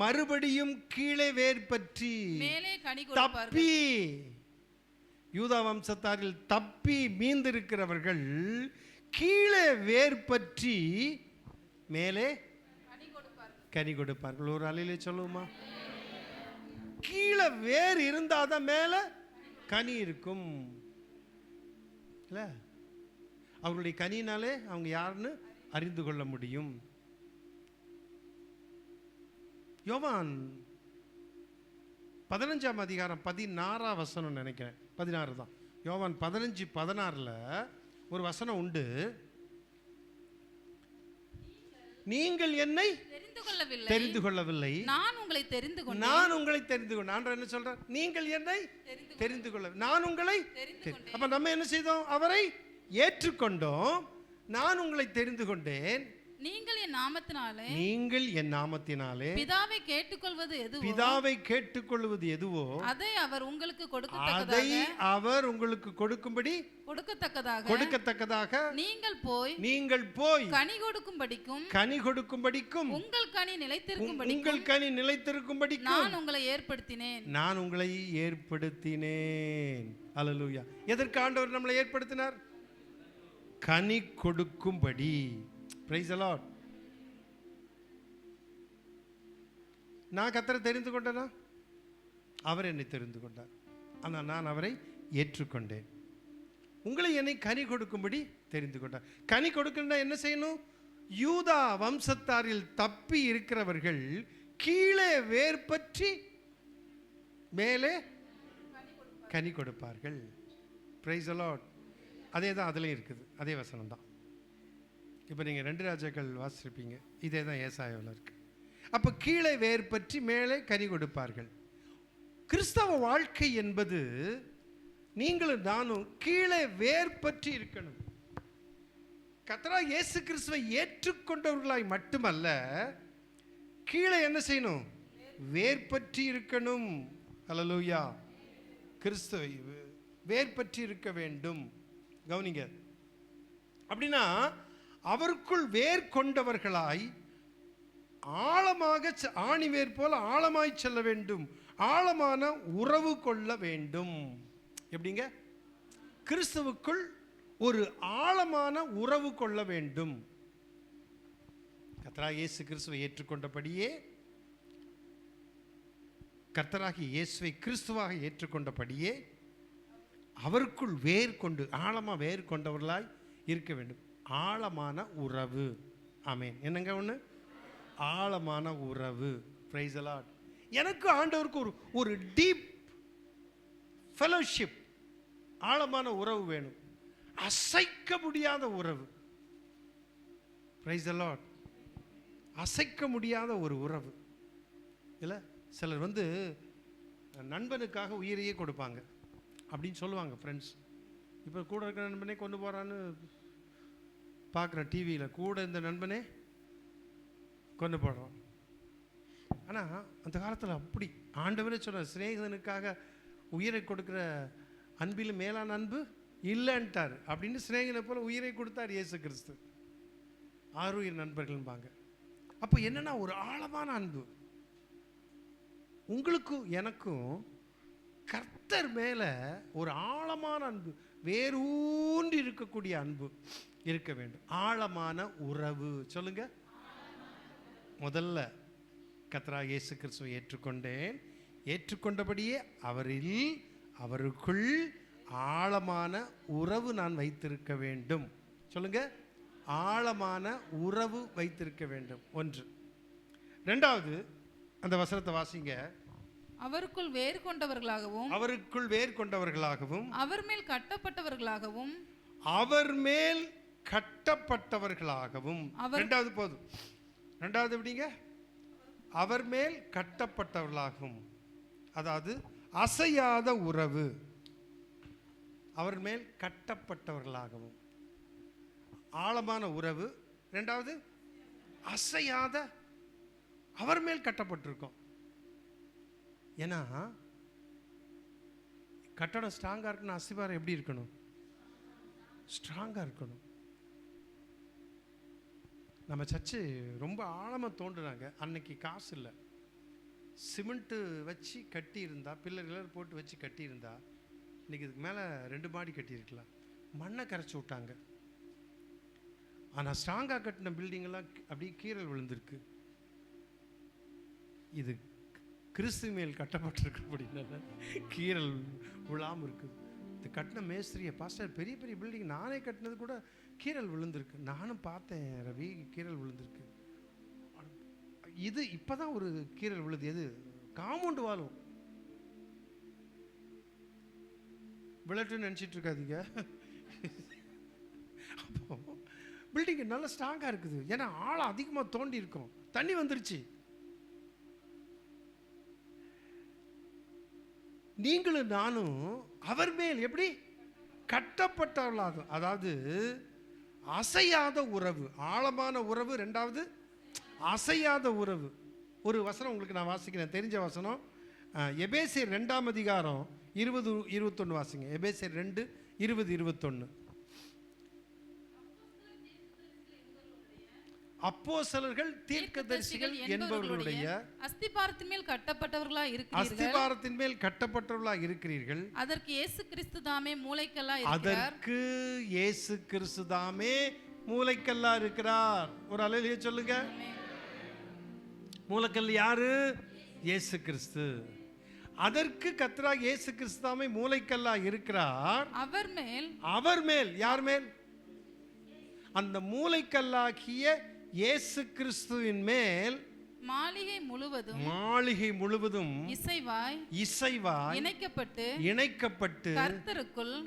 Speaker 1: மறுபடியும் கீழே வேர் பற்றி
Speaker 4: மேலே கனி
Speaker 1: தப்பி. யூதா வம்சத்தாரில் தப்பி மீந்திருக்கிறவர்கள் கீழே வேர் பற்றி மேலே கனி கொடுப்பார்கள். ஒரு அலையிலே சொல்லுவோமா? கீழே வேர் இருந்தாதான் மேல கனி இருக்கும். இல்ல, அவர்களுடைய கனினாலே அவங்க யாருன்னு அறிந்து கொள்ள முடியும். யோவான் 15ஆம் அதிகாரம் 16ஆம் வசனம் நினைக்கிறேன். 16 தான். யோவான் 15:16 ஒரு வசனம் உண்டு. நீங்கள் என்னை தெரிந்து கொள்ளவில்லை,
Speaker 4: நான் உங்களை தெரிந்து கொண்டேன்.
Speaker 1: நான் உங்களை தெரிந்து கொண்டேன். ஆண்டவர் என்ன சொல்றார்? நீங்கள் என்னை தெரிந்து கொள்ள, நான் உங்களை. அப்ப நம்ம என்ன செய்தோம்? அவரை ஏற்றுக்கொண்டோம். நான் உங்களை தெரிந்து கொண்டேன்,
Speaker 4: நீங்கள் என் நாமத்தினாலே
Speaker 1: நீங்கள் என் நாமத்தினாலே
Speaker 4: பிதாவை கேட்டுக்கொள்வது எதுவோ
Speaker 1: பிதாவை கேட்டுக்கொள்வது எதுவோ
Speaker 4: அதை அவர் உங்களுக்கு
Speaker 1: அதை
Speaker 4: கொடுக்கத்தக்கதாக
Speaker 1: அவர் உங்களுக்கு கொடுக்கும்படி கொடுக்கத்தக்கதாக நீங்கள் போய்
Speaker 4: கனி கொடுக்கும்படிக்கும்
Speaker 1: கனி கொடுக்கும்படிக்கும்
Speaker 4: உங்கள் கனி நிலைத்திருக்கும்படிக்கும்
Speaker 1: உங்கள் கனி நிலைத்திருக்கும்படிக்கும்
Speaker 4: நான் உங்களை ஏற்படுத்தினேன்.
Speaker 1: நான் உங்களை ஏற்படுத்தினேன். அல்லேலூயா. எதற்கு ஆண்டவர் நம்மளை ஏற்படுத்தினார்? கனி கொடுக்கும்படி. Price the Lord. நான் கர்த்தரை தெரிந்து கொண்டேனா? அவர் என்னை தெரிந்து கொண்டார். ஆனால் நான் அவரை ஏற்றுக்கொண்டேன். உங்களை என்னை கனி கொடுக்கும்படி தெரிந்து கொண்டார். கனி கொடுக்கணும்னா என்ன செய்யணும்? யூதா வம்சத்தாரில் தப்பி இருக்கிறவர்கள் கீழே வேர் பற்றி மேலே கனி கொடுப்பார்கள். Price the Lord. அதே தான் அதுலேயும் இருக்குது, அதே வசனம் தான். இப்போ நீங்கள் 2 ராஜாக்கள் வாசிச்சிருப்பீங்க, இதே தான் ஏசாயாவில் இருக்கு. அப்போ கீழே வேர் பற்றி மேலே கனி கொடுப்பார்கள். கிறிஸ்தவ வாழ்க்கை என்பது நீங்களும் நானும் கீழே வேர் பற்றி இருக்கணும். கர்த்தராகிய இயேசு கிறிஸ்துவை ஏற்றுக்கொண்டவர்களாய் மட்டுமல்ல, கீழே என்ன செய்யணும்? வேர் பற்றி இருக்கணும். அல்லேலூயா. கிறிஸ்துவை வேர் பற்றி இருக்க வேண்டும். கவனிங்க. அப்படின்னா அவருக்குள் வேர் கொண்டவர்களாய் ஆழமாக ஆணிவேர் போல ஆழமாய் செல்ல வேண்டும். ஆழமான உறவு கொள்ள வேண்டும். எப்படிங்க? கிறிஸ்துவுக்குள் ஒரு ஆழமான உறவு கொள்ள வேண்டும். கர்த்தராகிய இயேசு கிறிஸ்துவை ஏற்றுக்கொண்டபடியே, கர்த்தராகிய இயேசுவை கிறிஸ்துவாக ஏற்றுக்கொண்டபடியே அவருக்குள் வேர் கொண்டு ஆழமாக வேர் கொண்டவர்களாய் இருக்க வேண்டும். ஆழமான உறவு. ஆமென். என்னங்க ஒன்று? ஆழமான உறவு. Price the Lord. எனக்கு ஆண்டவருக்கு ஒரு டீப் ஃபெலோஷிப், ஆழமான உறவு வேணும். அசைக்க முடியாத உறவு. Price the Lord. அசைக்க முடியாத ஒரு உறவு. இல்லை, சிலர் நண்பனுக்காக உயிரையே கொடுப்பாங்க அப்படின்னு சொல்லுவாங்க ஃப்ரெண்ட்ஸ். இப்போ கூட இருக்கிற நண்பனே கொண்டு போகிறான்னு பார்க்குறேன் டிவியில். கூட இந்த நண்பனே கொண்டு போடுறோம். ஆனால் அந்த காலத்தில் அப்படி ஆண்டவரே சொல்ற, சிநேகிதனுக்காக உயிரை கொடுக்குற அன்பிலும் மேலான அன்பு இல்லைன்ட்டார். அப்படின்னு சிநேகிதனை போல உயிரை கொடுத்தார் இயேசு கிறிஸ்து. 6 உயிர் நண்பர்கள்பாங்க. அப்போ என்னன்னா ஒரு ஆழமான அன்பு. உங்களுக்கும் எனக்கும் கர்த்தர் மேலே ஒரு ஆழமான அன்பு, வேரூன்றி இருக்கக்கூடிய அன்பு இருக்க வேண்டும். ஆழமான உறவு. சொல்லுங்க. முதல்ல கர்த்தராகிய இயேசு கிறிஸ்துவை ஏற்றுக்கொண்டேன். ஏற்றுக்கொண்டபடியே அவரில் அவருக்குள் ஆழமான உறவு நான் வைத்திருக்க வேண்டும். சொல்லுங்க. ஆழமான உறவு வைத்திருக்க வேண்டும். 1. 2வது அந்த வசனத்தை வாசிங்க.
Speaker 4: அவருக்குள் வேர் கொண்டவர்களாகவும்
Speaker 1: அவருக்குள் வேர் கொண்டவர்களாகவும்
Speaker 4: அவர் மேல் கட்டப்பட்டவர்களாகவும்
Speaker 1: அவர் மேல் கட்டப்பட்டவர்களாகவும். 2வது போதும். 2வது எப்படிங்க? அவர் மேல் கட்டப்பட்டவர்களாகவும். அதாவது அசையாத உறவு. அவர் மேல் கட்டப்பட்டவர்களாகவும் ஆழமான உறவு. 2வது அசையாத, அவர் மேல் கட்டப்பட்டிருக்கோம். ஏன்னா கட்டடம் ஸ்ட்ராங்காக இருக்கணும். அஸ்திவாரம் எப்படி இருக்கணும்? ஸ்ட்ராங்காக இருக்கணும். நம்ம சர்ச்சு ரொம்ப ஆழமாக தோன்றுனாங்க. அன்னைக்கு காசு இல்லை. சிமெண்ட்டு வச்சு கட்டி இருந்தா, பில்லர் போட்டு வச்சு கட்டி இருந்தா, இன்னைக்கு இதுக்கு மேலே 2 மாடி கட்டியிருக்கலாம். மண்ணை கரைச்சி விட்டாங்க. ஆனால் ஸ்ட்ராங்காக கட்டின பில்டிங்கெல்லாம் அப்படியே கீறல் விழுந்திருக்கு. இது கிறிஸ்து மேல் கட்டப்பட்டிருக்கு. அப்படின்னா கீறல் விழாமல் இருக்குது. இது கட்டின மேஸ்திரியை, பாஸ்டர் பெரிய பெரிய பில்டிங் நானே கட்டினது கூட கீறல் விழுந்திருக்கு. நானும் பார்த்தேன் ரவி, கீறல் விழுந்திருக்கு. இது இப்போ தான் ஒரு கீறல் விழுது. எது? காம்பவுண்டு வாழும் விளட்டுன்னு நினச்சிட்டு இருக்காதீங்க. அப்போ பில்டிங் நல்லா ஸ்ட்ராங்காக இருக்குது. ஏன்னா ஆழம் அதிகமாக தோண்டி இருக்கும். தண்ணி வந்துருச்சு. நீங்களும் நானும் அவர் மேல் எப்படி கட்டப்பட்டவர்களாகும். அதாவது அசையாத உறவு, ஆழமான உறவு. ரெண்டாவது அசையாத உறவு. ஒரு வசனம் உங்களுக்கு நான் வாசிக்கிறேன், தெரிஞ்ச வசனம். எபேசியர் 2ஆம் அதிகாரம் 20-21 வாசிங்க. எபேசியர் 2:20-21. அப்போஸ்தலர்கள் தீர்க்கதரிசிகள் என்பவர்களுடைய
Speaker 4: அஸ்திபாரத்தின் மேல் கட்டப்பட்டவர்களாய் இருக்கிறீர்கள்.
Speaker 1: அஸ்திபாரத்தின் மேல் கட்டப்பட்டவர்களாக இருக்கிறீர்கள்.
Speaker 4: அதற்கு இயேசு கிறிஸ்து தாமே மூலைக்கல்லா இருக்கிறார்.
Speaker 1: அதற்கு இயேசு கிறிஸ்து தாமே மூலைக்கல்லா இருக்கிறார். ஒரு அல்லேலூயா சொல்லுங்க. மூலைக்கல் யாரு? இயேசு கிறிஸ்து. அதற்கு கர்த்தராகிய இயேசு கிறிஸ்து தாமே மூலைக்கல்லா இருக்கிறார். அவர் மேல் யார் மேல்? அந்த மூலைக்கல்லாகிய இயேசு கிறிஸ்துவின் மேல்
Speaker 4: மாளிகை முழுவதும்
Speaker 1: இசைவாய் இணைக்கப்பட்டு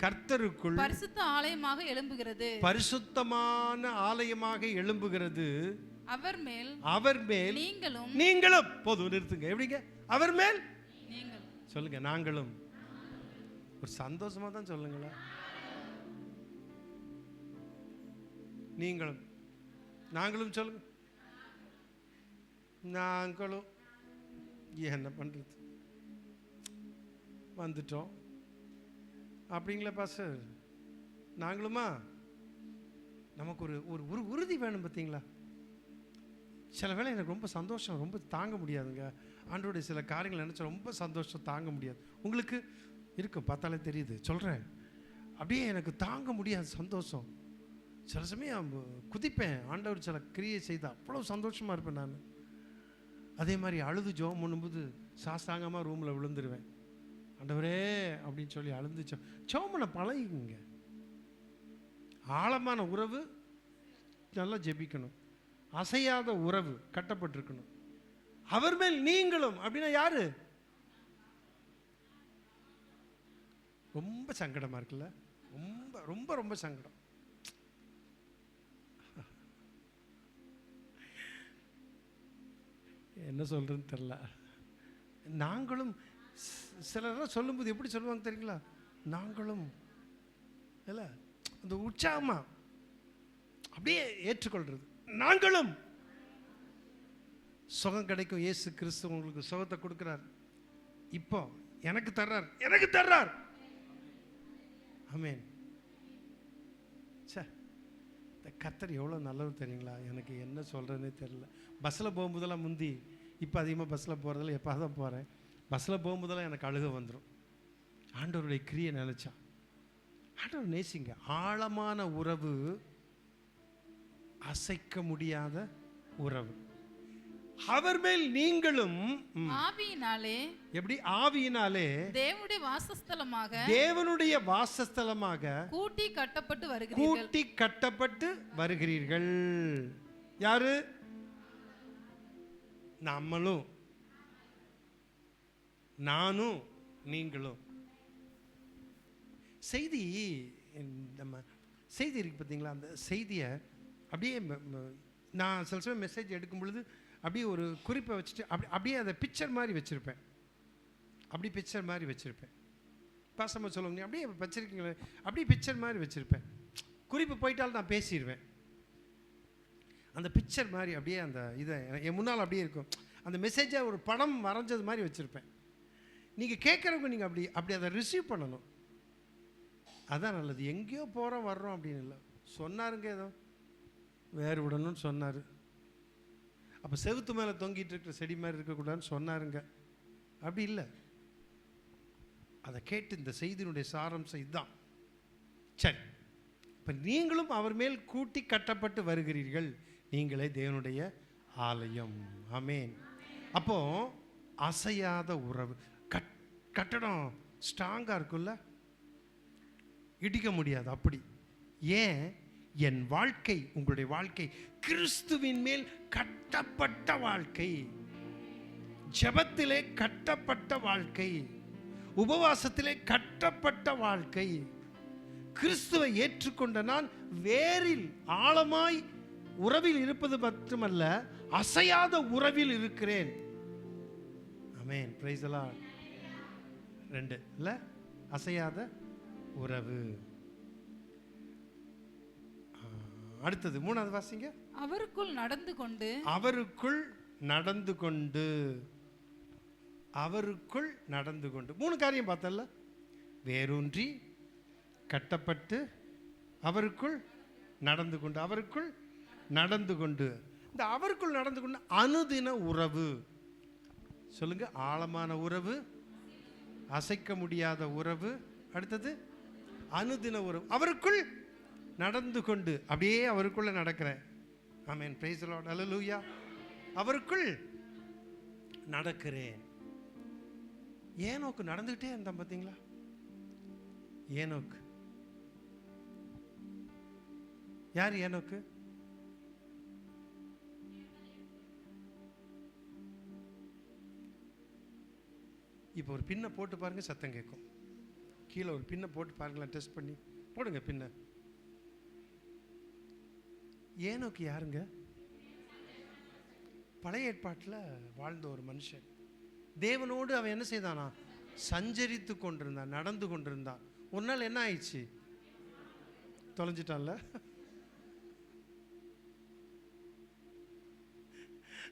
Speaker 1: கர்த்தருக்குள் பரிசுத்தமான ஆலயமாக எழும்புகிறது. அவர் மேல் நீங்களும். போதும், நிறுத்துங்க. எப்படிங்க? அவர் மேல் சொல்லுங்க. நாங்களும். ஒரு சந்தோஷமா தான் சொல்லுங்களேன். நீங்களும். நாங்களும் சொல்லுங்க. நாங்களும். என்ன பண்றது, வந்துட்டோம் அப்படிங்களா பாஸ்டர்? நாங்களுமா? நமக்கு ஒரு உறுதி வேணும் பார்த்தீங்களா? சில வேளை எனக்கு ரொம்ப சந்தோஷம், ரொம்ப தாங்க முடியாதுங்க. ஆண்டோடைய சில காரியங்கள் நினச்சா ரொம்ப சந்தோஷம் தாங்க முடியாது. உங்களுக்கு இருக்கும், பார்த்தாலே தெரியுது. சொல்கிறேன், அப்படியே எனக்கு தாங்க முடியாது சந்தோஷம். சில சமயம் குதிப்பேன். ஆண்டவர் சில கிரியை செய்தால் அவ்வளோ சந்தோஷமாக இருப்பேன் நான். அதே மாதிரி அழுது ஜெபம் பண்ணும்போது சாஸ்தாங்கமாக ரூமில் விழுந்துருவேன். ஆண்டவரே அப்படின்னு சொல்லி அழுது ஜெபம் பண்ண பழகுங்க. ஆழமான உறவு நல்லா ஜெபிக்கணும். அசையாத உறவு கட்டப்பட்டிருக்கணும். அவர் மேல் நீங்களும் அப்படின்னா யாரு? ரொம்ப சங்கடமா இருக்குல்ல? ரொம்ப ரொம்ப ரொம்ப சங்கடம். என்ன சொல்றதுன்னு தெரியல. நாங்களும் சிலர் சொல்லும்போது எப்படி சொல்லுவாங்க தெரியுங்களா? நாங்களும் இல்ல, அந்த உற்சாகமா அப்படியே ஏற்றுக்கொள்றது. நாங்களும். சுகம் கிடைக்கும். இயேசு கிறிஸ்து உங்களுக்கு சுகத்தை கொடுக்கிறார். இப்போ எனக்கு தர்றார். ஆமென். இந்த கர்த்தர் எவ்வளோ நல்லவர் தெரியுங்களா? எனக்கு என்ன சொல்கிறதுனே தெரியல. பஸ்ஸில் போகும்போதெல்லாம் முந்தி, இப்போ அதிகமாக பஸ்ஸில் போகிறதில்ல, எப்போ தான் போகிறேன். பஸ்ஸில் போகும்போதெல்லாம் எனக்கு அழுக வந்துடும். ஆண்டவருடைய கிரியை நினச்சா. ஆண்டவர் நேசிங்க. ஆழமான உறவு, அசைக்க முடியாத உறவு. அவர் மேல் நீங்களும்
Speaker 4: ஆவியினாலே.
Speaker 1: எப்படி? ஆவியினாலே தேவனுடைய வாசஸ்தலமாக கூட்டி கட்டப்பட்டு வருகிறீர்கள். யாரு? நம்மளும், நானும், நீங்களும். செய்தி, நம்ம செய்தி இருக்கு பார்த்தீங்களா? அந்த செய்தியை அப்படியே நான் சில சமயம் மெசேஜ் எடுக்கும் பொழுது அப்படியே ஒரு குறிப்பை வச்சுட்டு அப்படியே அதை பிக்சர் மாதிரி வச்சுருப்பேன். பாசமாக சொல்லுங்க, நீ அப்படியே வச்சிருக்கீங்களே, அப்படியே பிக்சர் மாதிரி வச்சுருப்பேன். குறிப்பு போயிட்டாலும் நான் பேசிடுவேன். அந்த பிக்சர் மாதிரி அப்படியே அந்த இதை என் முன்னால் அப்படியே இருக்கும். அந்த மெசேஜை ஒரு படம் வரைஞ்சது மாதிரி வச்சுருப்பேன். நீங்கள் கேட்குறவங்க நீங்கள் அப்படி அதை ரிசீவ் பண்ணணும். அதான் நல்லது. எங்கேயோ போகிறோம் வர்றோம் அப்படின்னு இல்லை. சொன்னாருங்க, ஏதோ வேறு விடணும்னு சொன்னார். அப்போ செவுத்து மேலே தொங்கிட்டு இருக்கிற செடி மாதிரி இருக்கக்கூடாதுன்னு சொன்னாருங்க. அப்படி இல்லை. அதை கேட்டு இந்த செய்தியினுடைய சாரம்சம் இதுதான். சரி, இப்போ நீங்களும் அவர் மேல் கூட்டி கட்டப்பட்டு வருகிறீர்கள். நீங்களே தேவனுடைய ஆலயம். ஆமென். அப்போ அசையாத உறவு. கட்டடம் ஸ்ட்ராங்காக இருக்குல்ல, இடிக்க முடியாது. அப்படி ஏன்? என் வாழ்க்கை, உங்களுடைய வாழ்க்கை கிறிஸ்துவின் மேல் கட்டப்பட்ட வாழ்க்கை, ஜெபத்திலே கட்டப்பட்ட வாழ்க்கை, உபவாசத்திலே கட்டப்பட்ட வாழ்க்கை. கிறிஸ்துவை ஏற்றுக்கொண்ட நான் வேரில் ஆழமாய் உறவில் இருப்பது மட்டுமல்ல, அசையாத உறவில் இருக்கிறேன். ஆமென். Praise the Lord. 2 இல்ல, அசையாத உறவு. அடுத்தது 3வது வாசிங்க.
Speaker 4: அவருக்குள் நடந்து கொண்டு
Speaker 1: அவருக்குள் நடந்து கொண்டு. அவருக்குள் நடந்து கொண்டு 3 காரியம் பார்த்தல்ல. வேரூன்றி, கட்டப்பட்டு, அவருக்குள் நடந்து கொண்டு. அவருக்குள் நடந்து கொண்டு. இந்த அவருக்குள் நடந்து கொண்டு அனுதின உறவு. சொல்லுங்க, ஆழமான உறவு, அசைக்க முடியாத உறவு. அடுத்தது அனுதின உறவு. அவருக்குள் நடந்து கொண்டு, அப்படியே அவருக்குள்ள நடக்கிறேன். ஆமென், பிரைஸ் தி லார்ட், ஹல்லேலூயா. அவருக்குள் நடக்கிறேன். ஏனோக்கு நடந்துகிட்டே இருந்தான் பார்த்தீங்களா? ஏனோக்கு யார்? ஏனோக்கு இப்போ ஒரு பின்னை போட்டு பாருங்க, சத்தம் கேட்கும். கீழே ஒரு பின்னை போட்டு பாருங்களேன், டெஸ்ட் பண்ணி போடுங்க பின்னை. ஏனோக்கு யாருங்க? பழைய ஏற்பாட்டில் வாழ்ந்த ஒரு மனுஷன். தேவனோடு அவன் என்ன செய்தானா? சஞ்சரித்து கொண்டிருந்தான், நடந்து கொண்டிருந்தான். ஒரு நாள் என்ன ஆயிடுச்சு? தொலைஞ்சிட்டான்ல.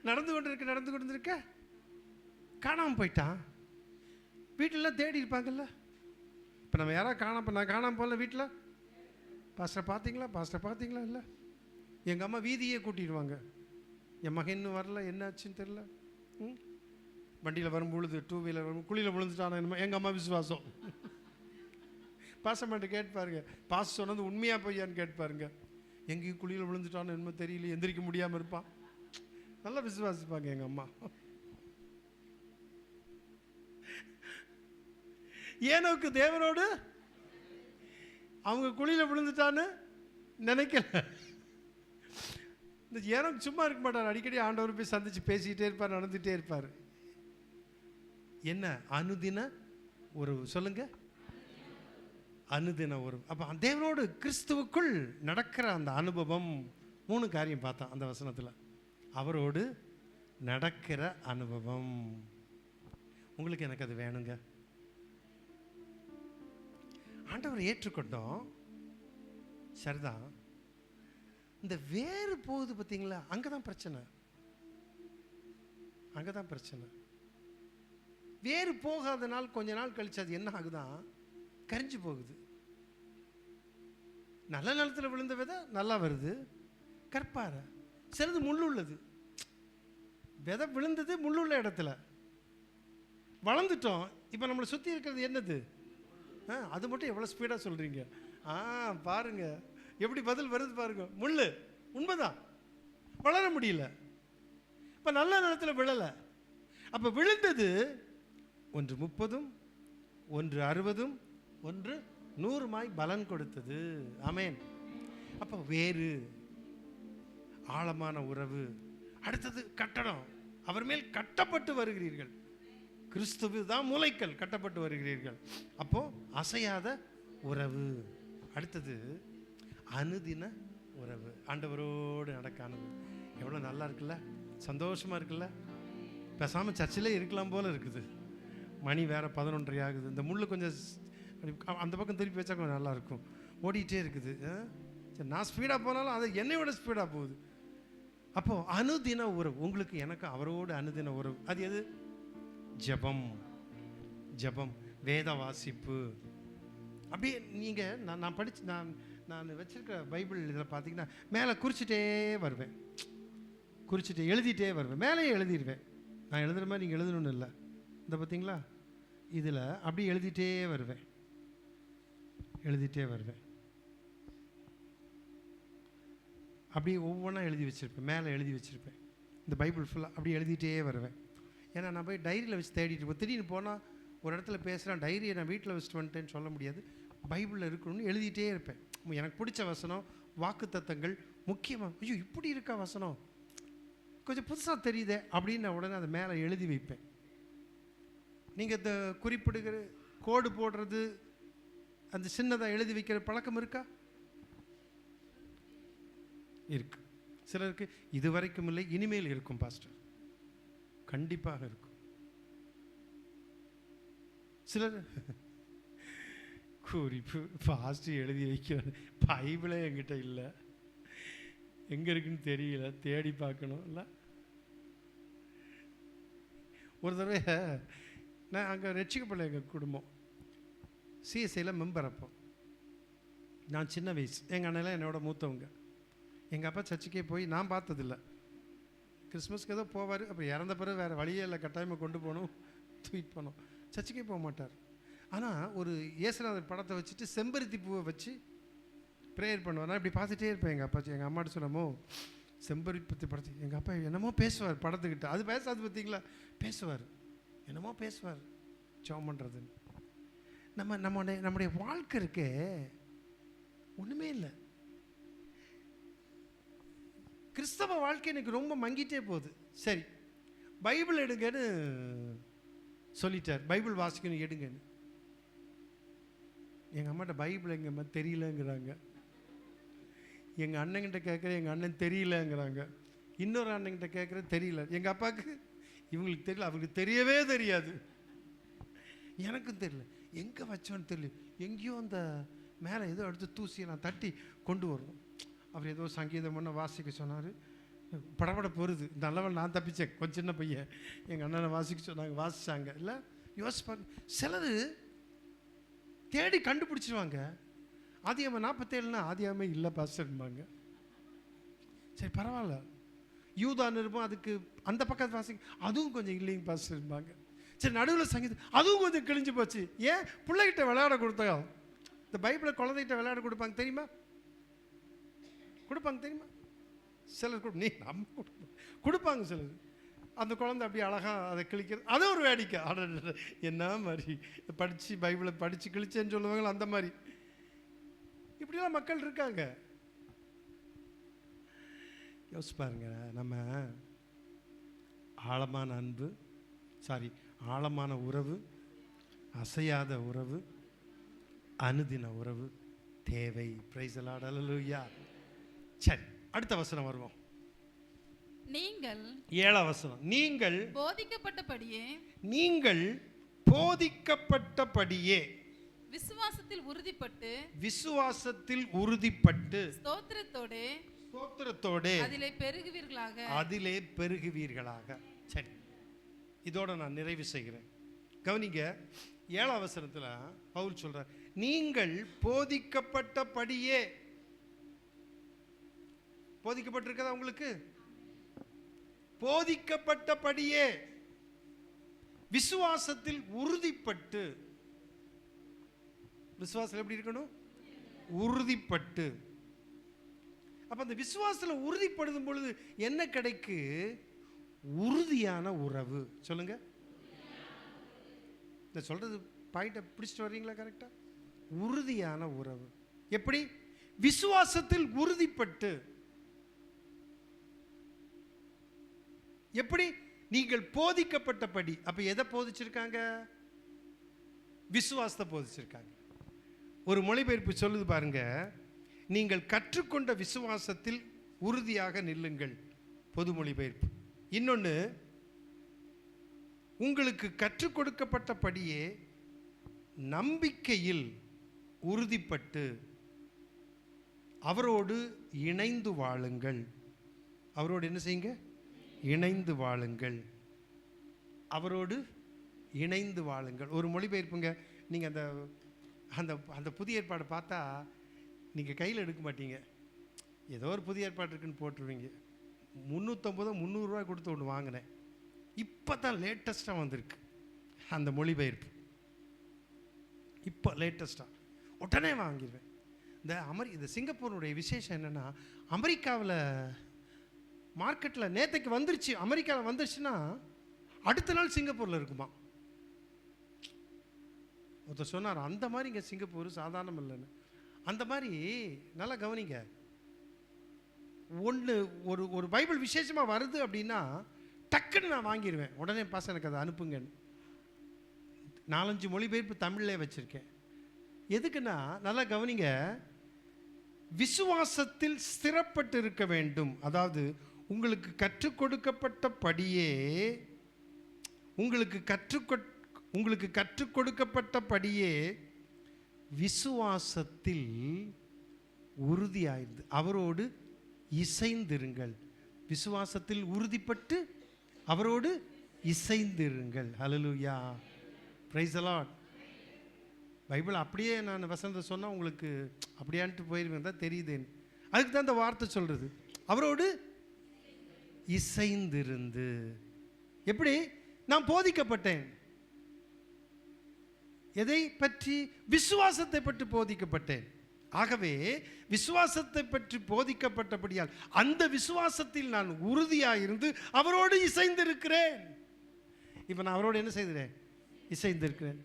Speaker 1: நடந்து கொண்டிருக்க காணாமல் போயிட்டான். வீட்டிலலாம் தேடி இருப்பாங்கல்ல. இப்போ நம்ம யாராவது நான் காணாமல் போகல. வீட்டில் பாஸ்டர் பார்த்தீங்களா? இல்லை, எங்கள் அம்மா வீதியே கூட்டிடுவாங்க. என் மகன் இன்னும் வரல, என்னாச்சுன்னு தெரில. வண்டியில் வரும்பொழுது, 2 வீலர் வரும், குழியில் விழுந்துட்டானா என்னமோ. எங்கள் அம்மா விசுவாசம். பாசமாட்ட கேட்பாருங்க, பாச சொன்னது உண்மையாக பொய்யான்னு கேட்பாருங்க. எங்கேயும் குழியில் விழுந்துட்டானோ என்னமோ தெரியல, எந்திரிக்க முடியாமல் இருப்பான். நல்லா விசுவாசிப்பாங்க எங்கள் அம்மா. ஏனோக்கு தேவனோடு அவங்க குழியில் விழுந்துட்டான்னு நினைக்கல. இந்த ஏனோக்கு சும்மா இருக்க மாட்டார். அடிக்கடி ஆண்டவர் போய் சந்திச்சு பேசிக்கிட்டே இருப்பார், நடந்துகிட்டே இருப்பார். என்ன? அனுதின உறவு. சொல்லுங்க, அனுதின உறவு. அப்போ தேவனோடு கிறிஸ்துவுக்குள் நடக்கிற அந்த அனுபவம். 3 காரியம் பார்த்தோம் அந்த வசனத்தில். அவரோடு நடக்கிற அனுபவம். உங்களுக்கு எனக்கு அது வேணுங்க. ஆண்டவரை ஏற்றுக்கொண்டோம், சரிதான். இந்த வேறு போகுது பார்த்தீங்களா, அங்கதான் பிரச்சனை. வேறு போகாத நாள் கொஞ்ச நாள் கழிச்சு அது என்ன ஆகுதான்? கரிஞ்சு போகுது. நல்ல நிலத்தில் விழுந்த விதை நல்லா வருது, கற்பாறை. சிலது முள்ளுள்ளது. விதை விழுந்தது முள்ளுள்ள இடத்துல. வளர்ந்துட்டோம். இப்போ நம்மளை சுற்றி இருக்கிறது என்னது? அது மட்டும் எவ்வளோ ஸ்பீடாக சொல்கிறீங்க. பாருங்க எப்படி பதில் வருது பாருங்க. முள்ளு உண்மைதான், வளர முடியல. இப்போ நல்ல நிலத்தில் விழலை. அப்போ விழுந்தது ஒன்று 30, ஒன்று 60, ஒன்று 100 பலன் கொடுத்தது. ஆமென். அப்போ வேறு, ஆழமான உறவு. அடுத்தது கட்டடம். அவர் மேல் கட்டப்பட்டு வருகிறீர்கள். கிறிஸ்துவ தான் மூலைக்கல், கட்டப்பட்டு வருகிறீர்கள். அப்போ அசையாத உறவு. அடுத்தது அனுதின உறவு. ஆண்டவரோடு நடக்கானது. எவ்வளோ நல்லா இருக்குல்ல, சந்தோஷமா இருக்குல்ல. பேசாமல் சர்ச்சிலே இருக்கலாம் போல இருக்குது. மணி வேற 11:30 ஆகுது. இந்த முள்ளு கொஞ்சம் அந்த பக்கம் திருப்பி வச்சா கொஞ்சம் நல்லா இருக்கும். ஓடிட்டே இருக்குது. சரி, நான் ஸ்பீடாக போனாலும் அது என்னை விட ஸ்பீடாக போகுது. அப்போ அனுதின உறவு. உங்களுக்கு எனக்கு அவரோடு அனுதின உறவு. அது எது? ஜெபம், வேத வாசிப்பு. அப்படியே நீங்கள் நான் படித்து நான் வச்சிருக்கிற பைபிள் இதில் பார்த்தீங்கன்னா மேலே குறிச்சிட்டே வருவேன், எழுதிட்டே வருவேன். மேலேயே எழுதிடுவேன். நான் எழுதுகிற மாதிரி நீங்கள் எழுதணும்னு இல்லை. இந்த பார்த்தீங்களா, இதில் அப்படி எழுதிட்டே வருவேன். அப்படி ஒவ்வொன்றா எழுதி வச்சுருப்பேன், மேலே எழுதி வச்சுருப்பேன். இந்த பைபிள் ஃபுல்லாக அப்படி எழுதிட்டே வருவேன். ஏன்னா நான் போய் டைரியில் வச்சு தேடிட்டு இருப்பேன். திடீர்னு போனால் ஒரு இடத்துல பேசுகிறேன், டைரியை நான் வீட்டில் வச்சுட்டு வந்துட்டேன்னு சொல்ல முடியாது. பைபிளில் இருக்கணும்னு எழுதிட்டே இருப்பேன். எனக்கு பிடிச்ச வசனம், வாக்கு தத்தங்கள் முக்கியமாக. ஐயோ இப்படி இருக்கா வசனம், கொஞ்சம் புதுசாக தெரியுதே அப்படின்னு நான் உடனே அதை மேலே எழுதி வைப்பேன். நீங்கள் இந்த குறிப்பிடுகிற கோடு போடுறது, அந்த சின்னதாக எழுதி வைக்கிற பழக்கம் இருக்கா? இருக்கு. சிலருக்கு இது வரைக்கும் இல்லை, இனிமேல் இருக்கும் பாஸ்டர். கண்டிப்பாக இருக்கும். சிலர் குறிப்பு பாஸ்டர் எழுதி வைக்க பைபிளே என்கிட்ட இல்லை. எங்கே இருக்குன்னு தெரியல, தேடி பார்க்கணும் இல்லை. ஒரு தடவை நான் அங்கே ரட்சிக்கப்படலை, எங்கள் குடும்பம் சிஎஸ்ஐயில் மெம்பர். அப்போ நான் சின்ன வயசு, எங்கள் அண்ணெல்லாம் என்னோட மூத்தவங்க. எங்கள் அப்பா சர்ச்சுக்கே போய் நான் பார்த்ததில்ல. கிறிஸ்மஸ்க்கு ஏதோ போவார், அப்புறம் இறந்த பிறகு வேறு வழியே இல்லை, கட்டாயமாக கொண்டு போகணும், தூக்கிட்டு போனோம். சர்ச்சுக்கே போக மாட்டார். ஆனால் ஒரு இயேசுநாதர் படத்தை வச்சுட்டு செம்பருத்தி பூவை வச்சு ப்ரேயர் பண்ணுவார். நான் இப்படி பார்த்துட்டே இருப்பேன். எங்கள் அப்பா எங்கள் அம்மாட்ட சொன்னமோ செம்பருத்தி படத்தை, எங்கள் அப்பா என்னமோ பேசுவார் படத்துக்கிட்ட. அது பேசாது பார்த்தீங்களா, பேசுவார், என்னமோ பேசுவார் ஜெபம் பண்ணுறதுன்னு. நம்முடைய வாழ்க்கை இருக்கே ஒன்றுமே இல்லை. கிறிஸ்தவ வாழ்க்கை எனக்கு ரொம்ப மங்கிட்டே போகுது. சரி, பைபிள் எடுங்கன்னு சொல்லிட்டார், பைபிள் வாசிக்கணும் எடுங்கன்னு. எங்கள் அம்மாட்ட பைபிள் எங்கம்மா தெரியலங்கிறாங்க. எங்கள் அண்ணங்கிட்ட கேட்குறேன், எங்கள் அண்ணன் தெரியலங்கிறாங்க. இன்னொரு அண்ணங்கிட்ட கேட்குறேன், தெரியல. எங்கள் அப்பாவுக்கு இவங்களுக்கு தெரியல, அவங்களுக்கு தெரியவே தெரியாது. எனக்கும் தெரியல, எங்கே வச்சோன்னு தெரியல. எங்கேயோ அந்த மேலே ஏதோ எடுத்து தூசியை நான் தட்டி கொண்டு வரணும். அவர் ஏதோ சங்கீதம் பண்ண வாசிக்க சொன்னார். படப்பட போகிறது, நல்லவன் நான் தப்பிச்சேன், கொஞ்சம் சின்ன பையன். எங்கள் அண்ணனை வாசிக்க சொன்னாங்க, வாசித்தாங்க. இல்லை யோசிப்பாங்க, சிலர் தேடி கண்டுபிடிச்சிருவாங்க. ஆதியாகமம் 47னா ஆதியாகமே இல்லை பாஸ்டர்பாங்க. சரி பரவாயில்ல, யூதான் இருப்போம், அதுக்கு அந்த பக்கத்து வாசிக்க அதுவும் கொஞ்சம் இல்லைங்க பாஸ்டர்பாங்க. சரி நடுவில் சங்கீதம், அதுவும் கொஞ்சம் கிழிஞ்சு போச்சு. ஏன் பிள்ளைகிட்ட விளையாட கொடுத்தா? இந்த பைபிளை குழந்தைகிட்ட விளையாட கொடுப்பாங்க தெரியுமா? கொடுப்பாங்க தெரியுமா? சிலர் நீ நம்ம கொடுப்பாங்க சிலர். அந்த குழந்தை அப்படி அழகாக அதை கிழிக்கிறது, அது ஒரு வேடிக்கை. என்ன மாதிரி படித்து பைபிளை படித்து கிழிச்சேன்னு சொல்லுவாங்க, அந்த மாதிரி. இப்படிலாம் மக்கள் இருக்காங்க. யோசிச்சு பாருங்க, நம்ம ஆழமான அன்பு, ஆழமான உறவு, அசையாத உறவு, அனுதின உறவு தேவை. பிரைஸ் தி லார்ட், அல்லேலூயா. சரி, அடுத்த வசனம் வருவோம்.
Speaker 4: நீங்கள்
Speaker 1: 7ஆம் வசனம், நீங்கள்
Speaker 4: போதிக்கப்பட்டபடியே விசுவாசத்தில் உறுதிப்பட்டு ஸ்தோத்திரத்தோடே அதிலே பெருகுவீர்களாக.
Speaker 1: சரி, இதோட நான் நிறைவு செய்கிறேன். கவனிங்க, 7ஆம் வசனத்தில் பவுல் சொல்றார், நீங்கள் போதிக்கப்பட்டபடியே. போதிக்கப்பட்டிருக்கதா உங்களுக்கு? போதிக்கப்பட்டபடியே விசுவாசத்தில் உறுதிப்பட்டு. விசுவாசத்தில் எப்படி இருக்கணும்? உறுதிப்பட்டு. அப்ப அந்த விசுவாசத்தில் உறுதிப்படுத்தும் பொழுது என்ன கிடைக்கு? உறுதியான உறவு. சொல்லுங்க, இந்த சொல்றது பாயிண்ட பிடிச்சிட்டு வர்றீங்களா? கரெக்டா? உறுதியான உறவு. எப்படி? விசுவாசத்தில் உறுதிப்பட்டு. எப்படி? நீங்கள் போதிக்கப்பட்டபடி. அப்ப எதை போதிச்சிருக்காங்க? விசுவாசத்தை போதிச்சிருக்காங்க. ஒரு மொழிபெயர்ப்பு சொல்லுது பாருங்க, நீங்கள் கற்றுக்கொண்ட விசுவாசத்தில் உறுதியாக நில்லுங்கள். பொது மொழிபெயர்ப்பு. இன்னொன்று, உங்களுக்கு கற்றுக் கொடுக்கப்பட்டபடியே நம்பிக்கையில் உறுதிப்பட்டு அவரோடு இணைந்து வாழுங்கள். அவரோடு என்ன செய்யுங்க? இணைந்து வாழுங்கள். அவரோடு இணைந்து வாழுங்கள். ஒரு மொழிபெயர்ப்புங்க. நீங்கள் அந்த அந்த அந்த புதிய ஏற்பாடு பார்த்தா நீங்கள் கையில் எடுக்க மாட்டீங்க. ஏதோ ஒரு புதிய ஏற்பாடு இருக்குன்னு போட்டுருவீங்க. 350 ரூபா கொடுத்து ஒன்று வாங்கினேன். இப்போ தான் லேட்டஸ்ட்டாக வந்திருக்கு அந்த மொழிபெயர்ப்பு. இப்போ லேட்டஸ்ட்டாக உடனே வாங்கிடுவேன். இந்த சிங்கப்பூருடைய விசேஷம் என்னென்னா, அமெரிக்காவில் மார்க்கெட்டில் நேற்றுக்கு வந்துருச்சு, அமெரிக்காவில் வந்துருச்சுன்னா அடுத்த நாள் சிங்கப்பூரில் இருக்குமா. ஒருத்தர் சொன்னார், அந்த மாதிரி இங்கே சிங்கப்பூர் சாதாரணம் இல்லைன்னு. அந்த மாதிரி நல்லா கவனிங்க. ஒரு பைபிள் விசேஷமாக வருது அப்படின்னா டக்குன்னு நான் வாங்கிடுவேன். உடனே பாஸ் எனக்கு அதை அனுப்புங்கன்னு 4-5 மொழிபெயர்ப்பு தமிழ்லே வச்சுருக்கேன். எதுக்குன்னா நல்லா கவனிங்க, விசுவாசத்தில் ஸ்திரப்பட்டு இருக்க வேண்டும். அதாவது உங்களுக்கு கற்றுக் கொடுக்கப்பட்டபடியே உங்களுக்கு கற்றுக் கொடுக்கப்பட்டபடியே விசுவாசத்தில் உறுதியாயிருந்து அவரோடு இசைந்திருங்கள். விசுவாசத்தில் உறுதிப்பட்டு அவரோடு இசைந்திருங்கள். ஹல்லேலூயா, பிரைஸ் தி லார்ட். பைபிள் அப்படியே நான் வசனத்தை சொன்னால் உங்களுக்கு அப்படியான்ட்டு போயிருவேன் தான் தெரியுது. அதுக்கு தான் இந்த வார்த்தை சொல்கிறது, அவரோடு இசைந்திருந்து. எப்படி? நான் போதிக்கப்பட்டேன். எதை பற்றி? விசுவாசத்தை பற்றி போதிக்கப்பட்டேன். ஆகவே விசுவாசத்தை பற்றி போதிக்கப்பட்டபடியால் அந்த விசுவாசத்தில் நான் உறுதியாக இருந்து அவரோடு இசைந்திருக்கிறேன். இப்போ நான் அவரோடு என்ன செய்கிறேன்? இசைந்திருக்கிறேன்.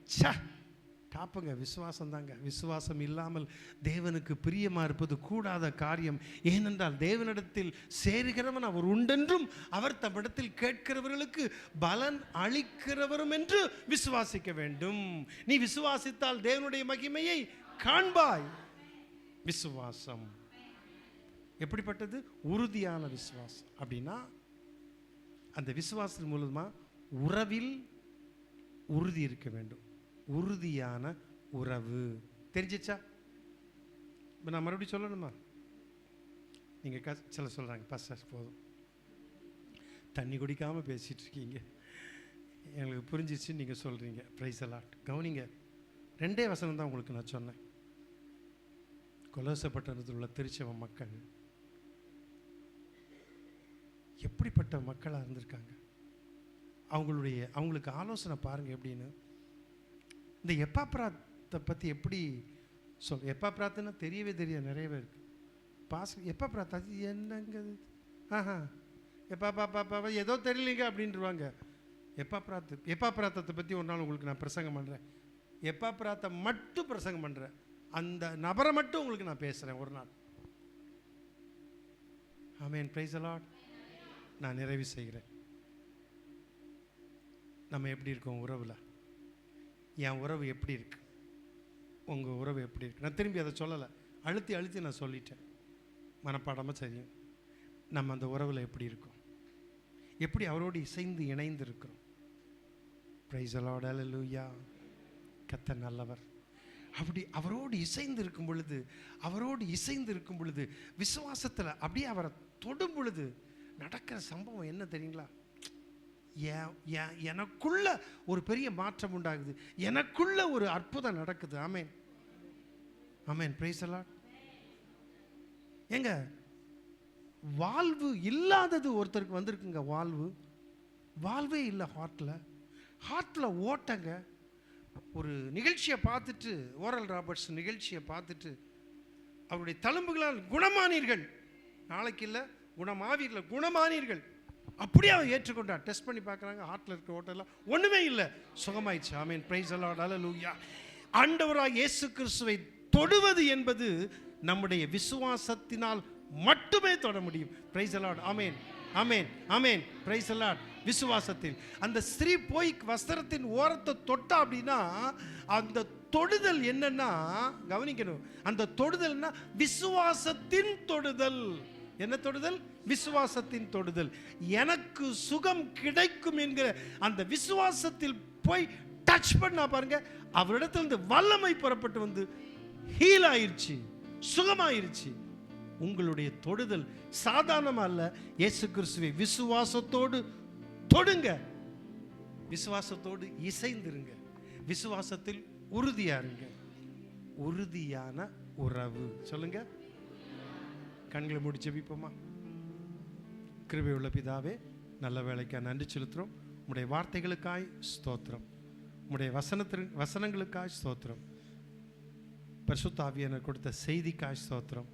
Speaker 1: டாப்புங்க, விசுவாசம் தாங்க. விசுவாசம் இல்லாமல் தேவனுக்கு பிரியமாக இருப்பது கூடாத காரியம். ஏனென்றால் தேவனிடத்தில் சேருகிறவன் அவர் உண்டென்றும் அவர் தம்மிடத்தில் கேட்கிறவர்களுக்கு பலன் அளிக்கிறவரும் என்று விசுவாசிக்க வேண்டும். நீ விசுவாசித்தால் தேவனுடைய மகிமையை காண்பாய். விசுவாசம் எப்படிப்பட்டது? உறுதியான விசுவாசம். அப்படின்னா அந்த விசுவாசத்தின் மூலமா உறவில் உறுதி இருக்க வேண்டும். உறுதியான உறவு. தெரிஞ்சிச்சா? இப்போ நான் மறுபடியும் சொல்லணுமா? நீங்கள் சில சொல்கிறாங்க, பாஸ்டர் போதும் தண்ணி குடிக்காமல் பேசிகிட்டு இருக்கீங்க, எங்களுக்கு புரிஞ்சிச்சுன்னு நீங்கள் சொல்கிறீங்க. Price the Lord. கவனிங்க, 2 வசனம் தான் உங்களுக்கு நான் சொன்னேன். கொலோசை பட்டணத்தில் உள்ள திருச்சபை மக்கள் எப்படிப்பட்ட மக்களாக இருந்திருக்காங்க. அவங்களுக்கு ஆலோசனை பாருங்கள் எப்படின்னு. இந்த எப்பாப்ராத்தை பற்றி எப்படி சொல்? எப்பாப்ராத்துன்னா தெரியவே தெரியாது நிறைய பேருக்கு. எப்பாப்ராத் அது என்னங்க? எப்பா ஏதோ தெரியலீங்க அப்படின்ட்டுருவாங்க. எப்பாப்ராத்தத்தை பற்றி ஒரு நாள் உங்களுக்கு நான் பிரசங்கம் பண்ணுறேன். எப்பாப்ராத்தை மட்டும் பிரசங்கம் பண்ணுறேன். அந்த நபரை மட்டும் உங்களுக்கு நான் பேசுகிறேன் ஒரு நாள். ஆமென், பிரைஸ் தி லார்ட். நான் நிறைவு செய்கிறேன். நம்ம எப்படி இருக்கோம் உறவில்? என் உறவு எப்படி இருக்கு? உங்கள் உறவு எப்படி இருக்கு? நான் திரும்பி அதை சொல்லலை, அழுத்தி நான் சொல்லிட்டேன். மனப்பாடமாக தெரியும். நம்ம அந்த உறவில் எப்படி இருக்கோம்? எப்படி அவரோடு இசைந்து இணைந்து இருக்கிறோம்? பிரைஸ் தி லார்ட், ஹல்லேலூயா. கர்த்தர் நல்லவர். அப்படி அவரோடு இசைந்து இருக்கும் பொழுது விசுவாசத்தில் அப்படியே அவரை தொடும் பொழுது நடக்கிற சம்பவம் என்ன தெரியுங்களா? எனக்குள்ள ஒரு பெரிய மாற்றம் உண்டாகுது. எனக்குள்ள ஒரு அற்புதம் நடக்குது. ஆமென், ஆமென், பிரைஸ் தி லார்ட். ஏங்க, வாழ்வு இல்லாதது ஒருத்தருக்கு வந்திருக்குங்க. வாழ்வே இல்லை ஹார்ட்டில் ஓட்டங்க. ஒரு நிகழ்ச்சியை பார்த்துட்டு, ஓரல் ராபர்ட்ஸ் நிகழ்ச்சியை பார்த்துட்டு, அவருடைய தழும்புகளால் குணமானீர்கள், நாளைக்கு இல்லை குணமாவீர்கள், குணமானீர்கள் அப்படியே அவன் ஏற்றுக்கொண்டான். டெஸ்ட் பண்ணி பார்க்குறாங்க, ஹார்ட்டில் இருக்க ஓட்டெல்லாம் ஒன்றுமே இல்லை, சுகமாயிடுச்சு. ஆமென், பிரைஸ் தி லார்ட், ஹல்லேலூயா. ஆண்டவராக இயேசு கிறிஸ்துவை தொடுவது என்பது நம்முடைய விசுவாசத்தினால் மட்டுமே தொட முடியும். Price the Lord, amen, amen, amen, praise the Lord. விசுவாசத்தில் அந்த ஸ்திரீ போய் வஸ்திரத்தின் ஓரத்தை தொட்டா அப்படின்னா அந்த தொடுதல் என்னன்னா, கவனிக்கணும், அந்த தொடுதல்னா விசுவாசத்தின் தொடுதல். என்ன தொடுதல்? விசுவாசத்தின் தொடுதல். எனக்கு சுகம் கிடைக்கும் என்கிற அந்த விசுவாசத்தில் போய் டச் பண்ணா பாருங்க, அவரிடத்திலிருந்து வல்லமை புறப்பட்டு வந்து ஹீல் ஆயிருச்சு, சுகமாயிருச்சு. உங்களுடைய தொடுதல் சாதாரணமா அல்ல. இயேசு கிறிஸ்துவை விசுவாசத்தோடு தொடுங்க, விசுவாசத்தோடு இசைந்திருங்க, விசுவாசத்தில் உறுதியா இருங்க. உறுதியான உறவு. சொல்லுங்க. கண்களை மூடி ஜெபிப்போமா? கிருபை உள்ள பிதாவே, நல்ல வேளைக்காக நன்றி செலுத்துகிறோம். உம்முடைய வார்த்தைகளுக்காய் ஸ்தோத்திரம், உம்முடைய வசனங்களுக்காய் ஸ்தோத்திரம், பரிசுத்த ஆவியானவர் கொடுத்த செய்திக்காய் ஸ்தோத்திரம்,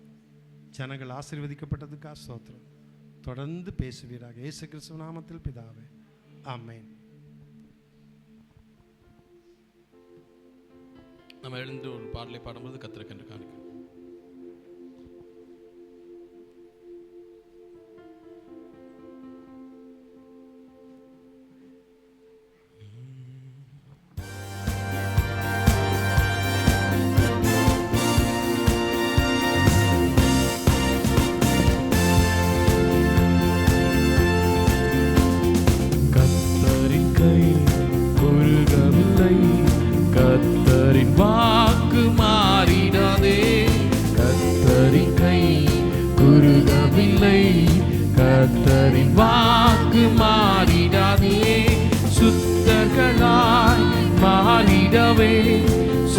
Speaker 1: ஜனங்கள் ஆசீர்வதிக்கப்பட்டதுக்காக ஸ்தோத்திரம். தொடர்ந்து பேசுவீராக. இயேசு கிறிஸ்து நாமத்தில் பிதாவே, ஆமென்.
Speaker 5: நம்ம எழுந்து ஒரு பாடலை பாடும்போது கர்த்தருக்கு என்று காணிக்கிறோம்.
Speaker 2: கர்த்தரின் கை குறுகவில்லை, கர்த்தரின் வாக்கு மாறிடாதே.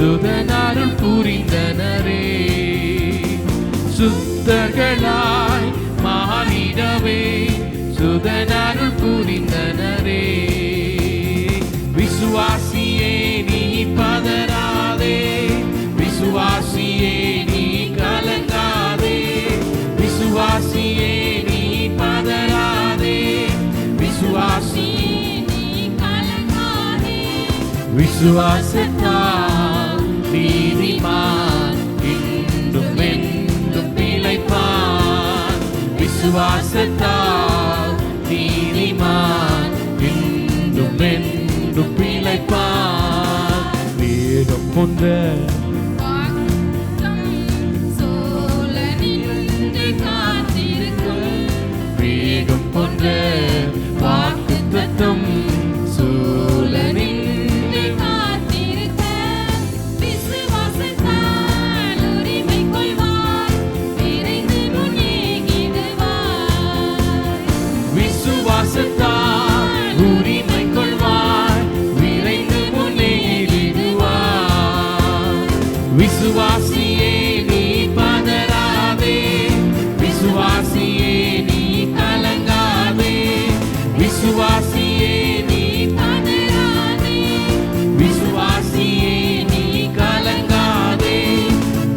Speaker 2: சுதனருள் புரிந்தனரே. சுத்தர்களாய் மாறிடவே சுதனருள் புரிந்தனரே. விசுவாசியே நீ பதறாதே, விசுவாசியே நீ கலங்காதே, விசுவாசியே நீ பதறாதே, விசுவாசியே நீ கலங்காதே. விசுவாசத்தால் நீதிமான் என்றும் என்றும் பிழைப்பான். விசுவாசத்தால் நீதிமான் என்றும் என்றும் பிழைப்பான். வேகம் போன்ற வேகம் போன்ற வாக்குத்தத்தம் சூழலின்றி காத்திருக்க. விசுவாசத்தால் உரிமை கொள்வார், விரைந்து முன்னேகிடுவார். விசுவாசத்தால் உரிமை கொள்வார், விரைந்து முன்னேகிடுவார். விசுவாசியே நீ பதறாதே, விசுவாசியே நீ கலங்காதே, விசுவாசியே நீ பதறாதே, விசுவாசியே நீ கலங்காதே.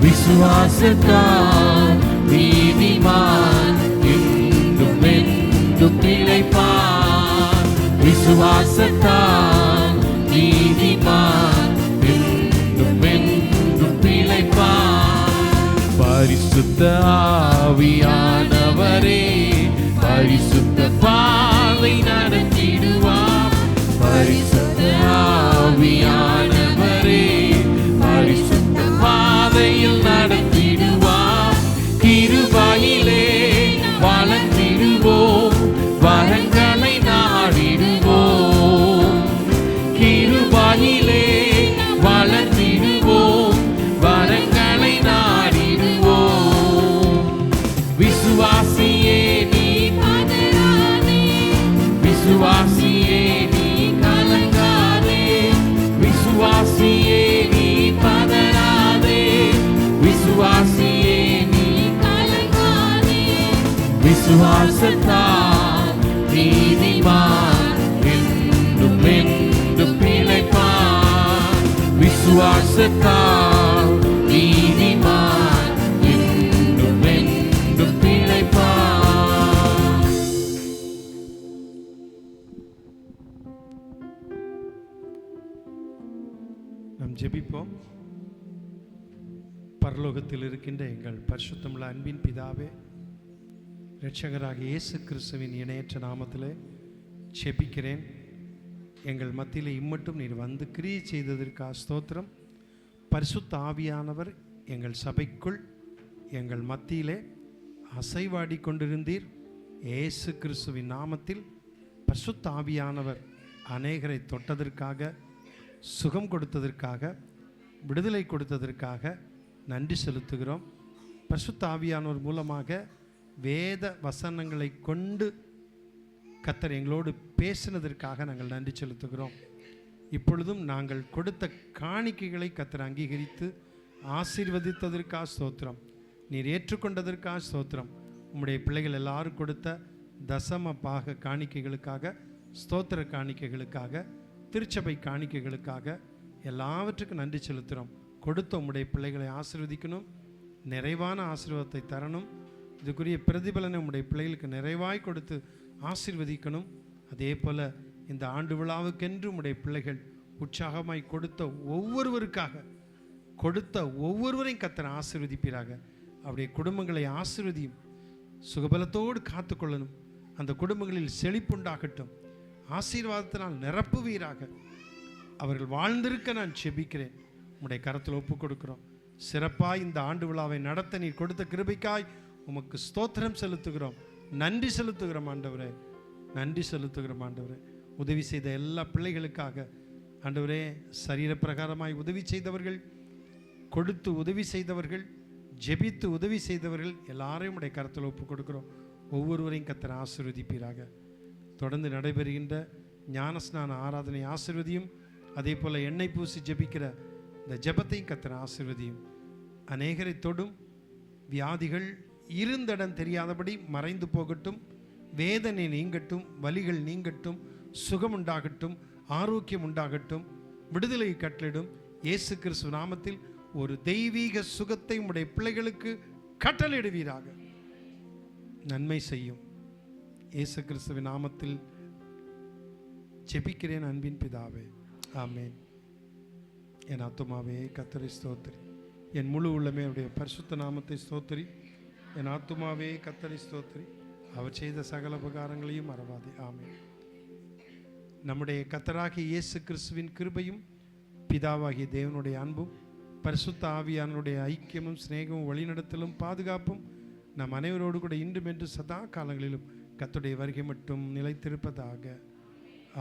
Speaker 2: விசுவாசத்தால் நீதிமான் என்றும் என்றும் பிழைப்பான். விசுவாசத்தால் நீதிமான் என்றும் என்றும் பிழைப்பான். பரிசுத்த ஆவியானவரே பரிசுத்த பாதை நடத்திடுவார். பரிசுத்த ஆவியானவரே பரிசுத்த பாதையில் நடத்திடுவார். கிருபையிலே வளர்ந்திடுவோம், வரங்களை நாடிடுவோம். கிருபையிலே வளர்ந்திடுவோம், வரங்களை நாடிடுவோம். விசுவாசியே நீ பதறாதே, விசுவாசியே நீ கலங்காதே, விசுவாசியே நீ பதறாதே, விசுவாசியே நீ கலங்காதே. விசுவாசத்தால் நீதிமான் என்றும் என்றும் பிழைப்பான். விசுவாசத்தால் நீதிமான் என்றும் என்றும் பிழைப்பான்.
Speaker 1: நாம் ஜெபிப்போம். பரலோகத்தில் இருக்கின்ற எங்கள் பரிசுத்தமுள்ள அன்பின் பிதாவே, இரட்சகராகிய இயேசு கிறிஸ்துவின் இணையற்ற நாமத்திலே ஜெபிக்கிறேன். எங்கள் மத்தியிலே இம்மட்டும் நீர் வந்து கிரியை செய்ததற்காக ஸ்தோத்திரம். பரிசுத்த ஆவியானவர் எங்கள் சபைக்குள் எங்கள் மத்தியிலே அசைவாடி கொண்டிருந்தீர். இயேசு கிறிஸ்துவின் நாமத்தில் பரிசுத்த ஆவியானவர் அநேகரை தொட்டதற்காக, சுகம் கொடுத்ததற்காக, விடுதலை கொடுத்ததற்காக நன்றி செலுத்துகிறோம். பரிசுத்த ஆவியானவர் மூலமாக வேத வசனங்களை கொண்டு கர்த்தர் எங்களோடு பேசினதற்காக நாங்கள் நன்றி செலுத்துகிறோம். இப்பொழுதும் நாங்கள் கொடுத்த காணிக்கைகளை கர்த்தர் அங்கீகரித்து ஆசீர்வதித்ததற்காக ஸ்தோத்திரம். நீர் ஏற்றுக்கொண்டதற்காக ஸ்தோத்திரம். உம்முடைய பிள்ளைகள் எல்லாரும் கொடுத்த தசம பாக காணிக்கைகளுக்காக, ஸ்தோத்திர காணிக்கைகளுக்காக, திருச்சபை காணிக்கைகளுக்காக எல்லாவற்றுக்கும் நன்றி செலுத்துகிறோம். கொடுத்த உம்முடைய பிள்ளைகளை ஆசீர்வதிக்கணும், நிறைவான ஆசீர்வாதத்தை தரணும். இதுக்குரிய பிரதிபலனை உம்முடைய பிள்ளைகளுக்கு நிறைவாய் கொடுத்து ஆசீர்வதிக்கணும். அதே போல் இந்த ஆண்டு விழாவுக்கென்று உம்முடைய பிள்ளைகள் உற்சாகமாய் கொடுத்த ஒவ்வொருவரையும் கர்த்தர் ஆசீர்வதிப்பீராக. அவருடைய குடும்பங்களை ஆசீர்வதியும், சுகபலத்தோடு காத்துக்கொள்ளணும். அந்த குடும்பங்களில் செழிப்புண்டாகட்டும், ஆசீர்வாதத்தினால் நிரப்புவீராக. அவர்கள் வாழ்ந்திருக்க நான் செபிக்கிறேன். உம்முடைய கரத்தில் ஒப்பு கொடுக்கிறோம். சிறப்பாய் இந்த ஆண்டு விழாவை நடத்த நீர் கொடுத்த கிருபைக்காய் உமக்கு ஸ்தோத்திரம் செலுத்துகிறோம். நன்றி செலுத்துகிறோம் ஆண்டவரே, நன்றி செலுத்துகிறோம் ஆண்டவரே. உதவி செய்த எல்லா பிள்ளைகளுக்காக ஆண்டவரே, சரீர பிரகாரமாய் உதவி செய்தவர்கள், கொடுத்து உதவி செய்தவர்கள், ஜெபித்து உதவி செய்தவர்கள் எல்லாரையும் உடைய கரத்தில் ஒப்பு கொடுக்கிறோம். ஒவ்வொருவரையும் கர்த்தர் ஆசீர்வதிப்பீராக. தொடர்ந்து நடைபெறுகின்ற ஞானஸ்நான ஆராதனை ஆசீர்வதியும். அதே போல் எண்ணெய் பூசி ஜெபிக்கிற இந்த ஜெபத்தையும் கர்த்தர் ஆசீர்வதியும். அநேகரை தொடும். வியாதிகள் இருந்தடம் தெரியாதபடி மறைந்து போகட்டும். வேதனை நீங்கட்டும். வலிகள் நீங்கட்டும். சுகம் உண்டாகட்டும். ஆரோக்கியம் உண்டாகட்டும். விடுதலை கட்டளிடும். இயேசு கிறிஸ்து நாமத்தில் ஒரு தெய்வீக சுகத்தை உடைய பிள்ளைகளுக்கு கட்டளையிடுவீராக. நன்மை செய்யும். இயேசு கிறிஸ்துவின் நாமத்தில் ஜெபிக்கிறேன் அன்பின் பிதாவே, ஆமென். என் ஆத்துமாவே கர்த்தரை ஸ்தோத்திரி. என் முழு உள்ளமே அவருடைய பரிசுத்த நாமத்தை ஸ்தோத்திரி. என் ஆத்துமாவே கர்த்தரை ஸ்தோத்திரி. அவர் செய்த சகல உபகாரங்களையும் மறவாதே. ஆமென். நம்முடைய கர்த்தராகிய இயேசு கிறிஸ்துவின் கிருபையும் பிதாவாகிய தேவனுடைய அன்பும் பரிசுத்த ஆவியானுடைய ஐக்கியமும் சிநேகமும் வழிநடத்தலும் பாதுகாப்பும் நம் அனைவரோடு கூட இன்றும் என்று சதா காலங்களிலும் கர்த்தருடைய வருகை மட்டும் நிலைத்திருப்பதாக.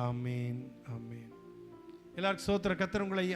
Speaker 1: ஆமேன், ஆமேன். எல்லாருக்கும் ஸ்தோத்திரம். கர்த்தர் உங்களை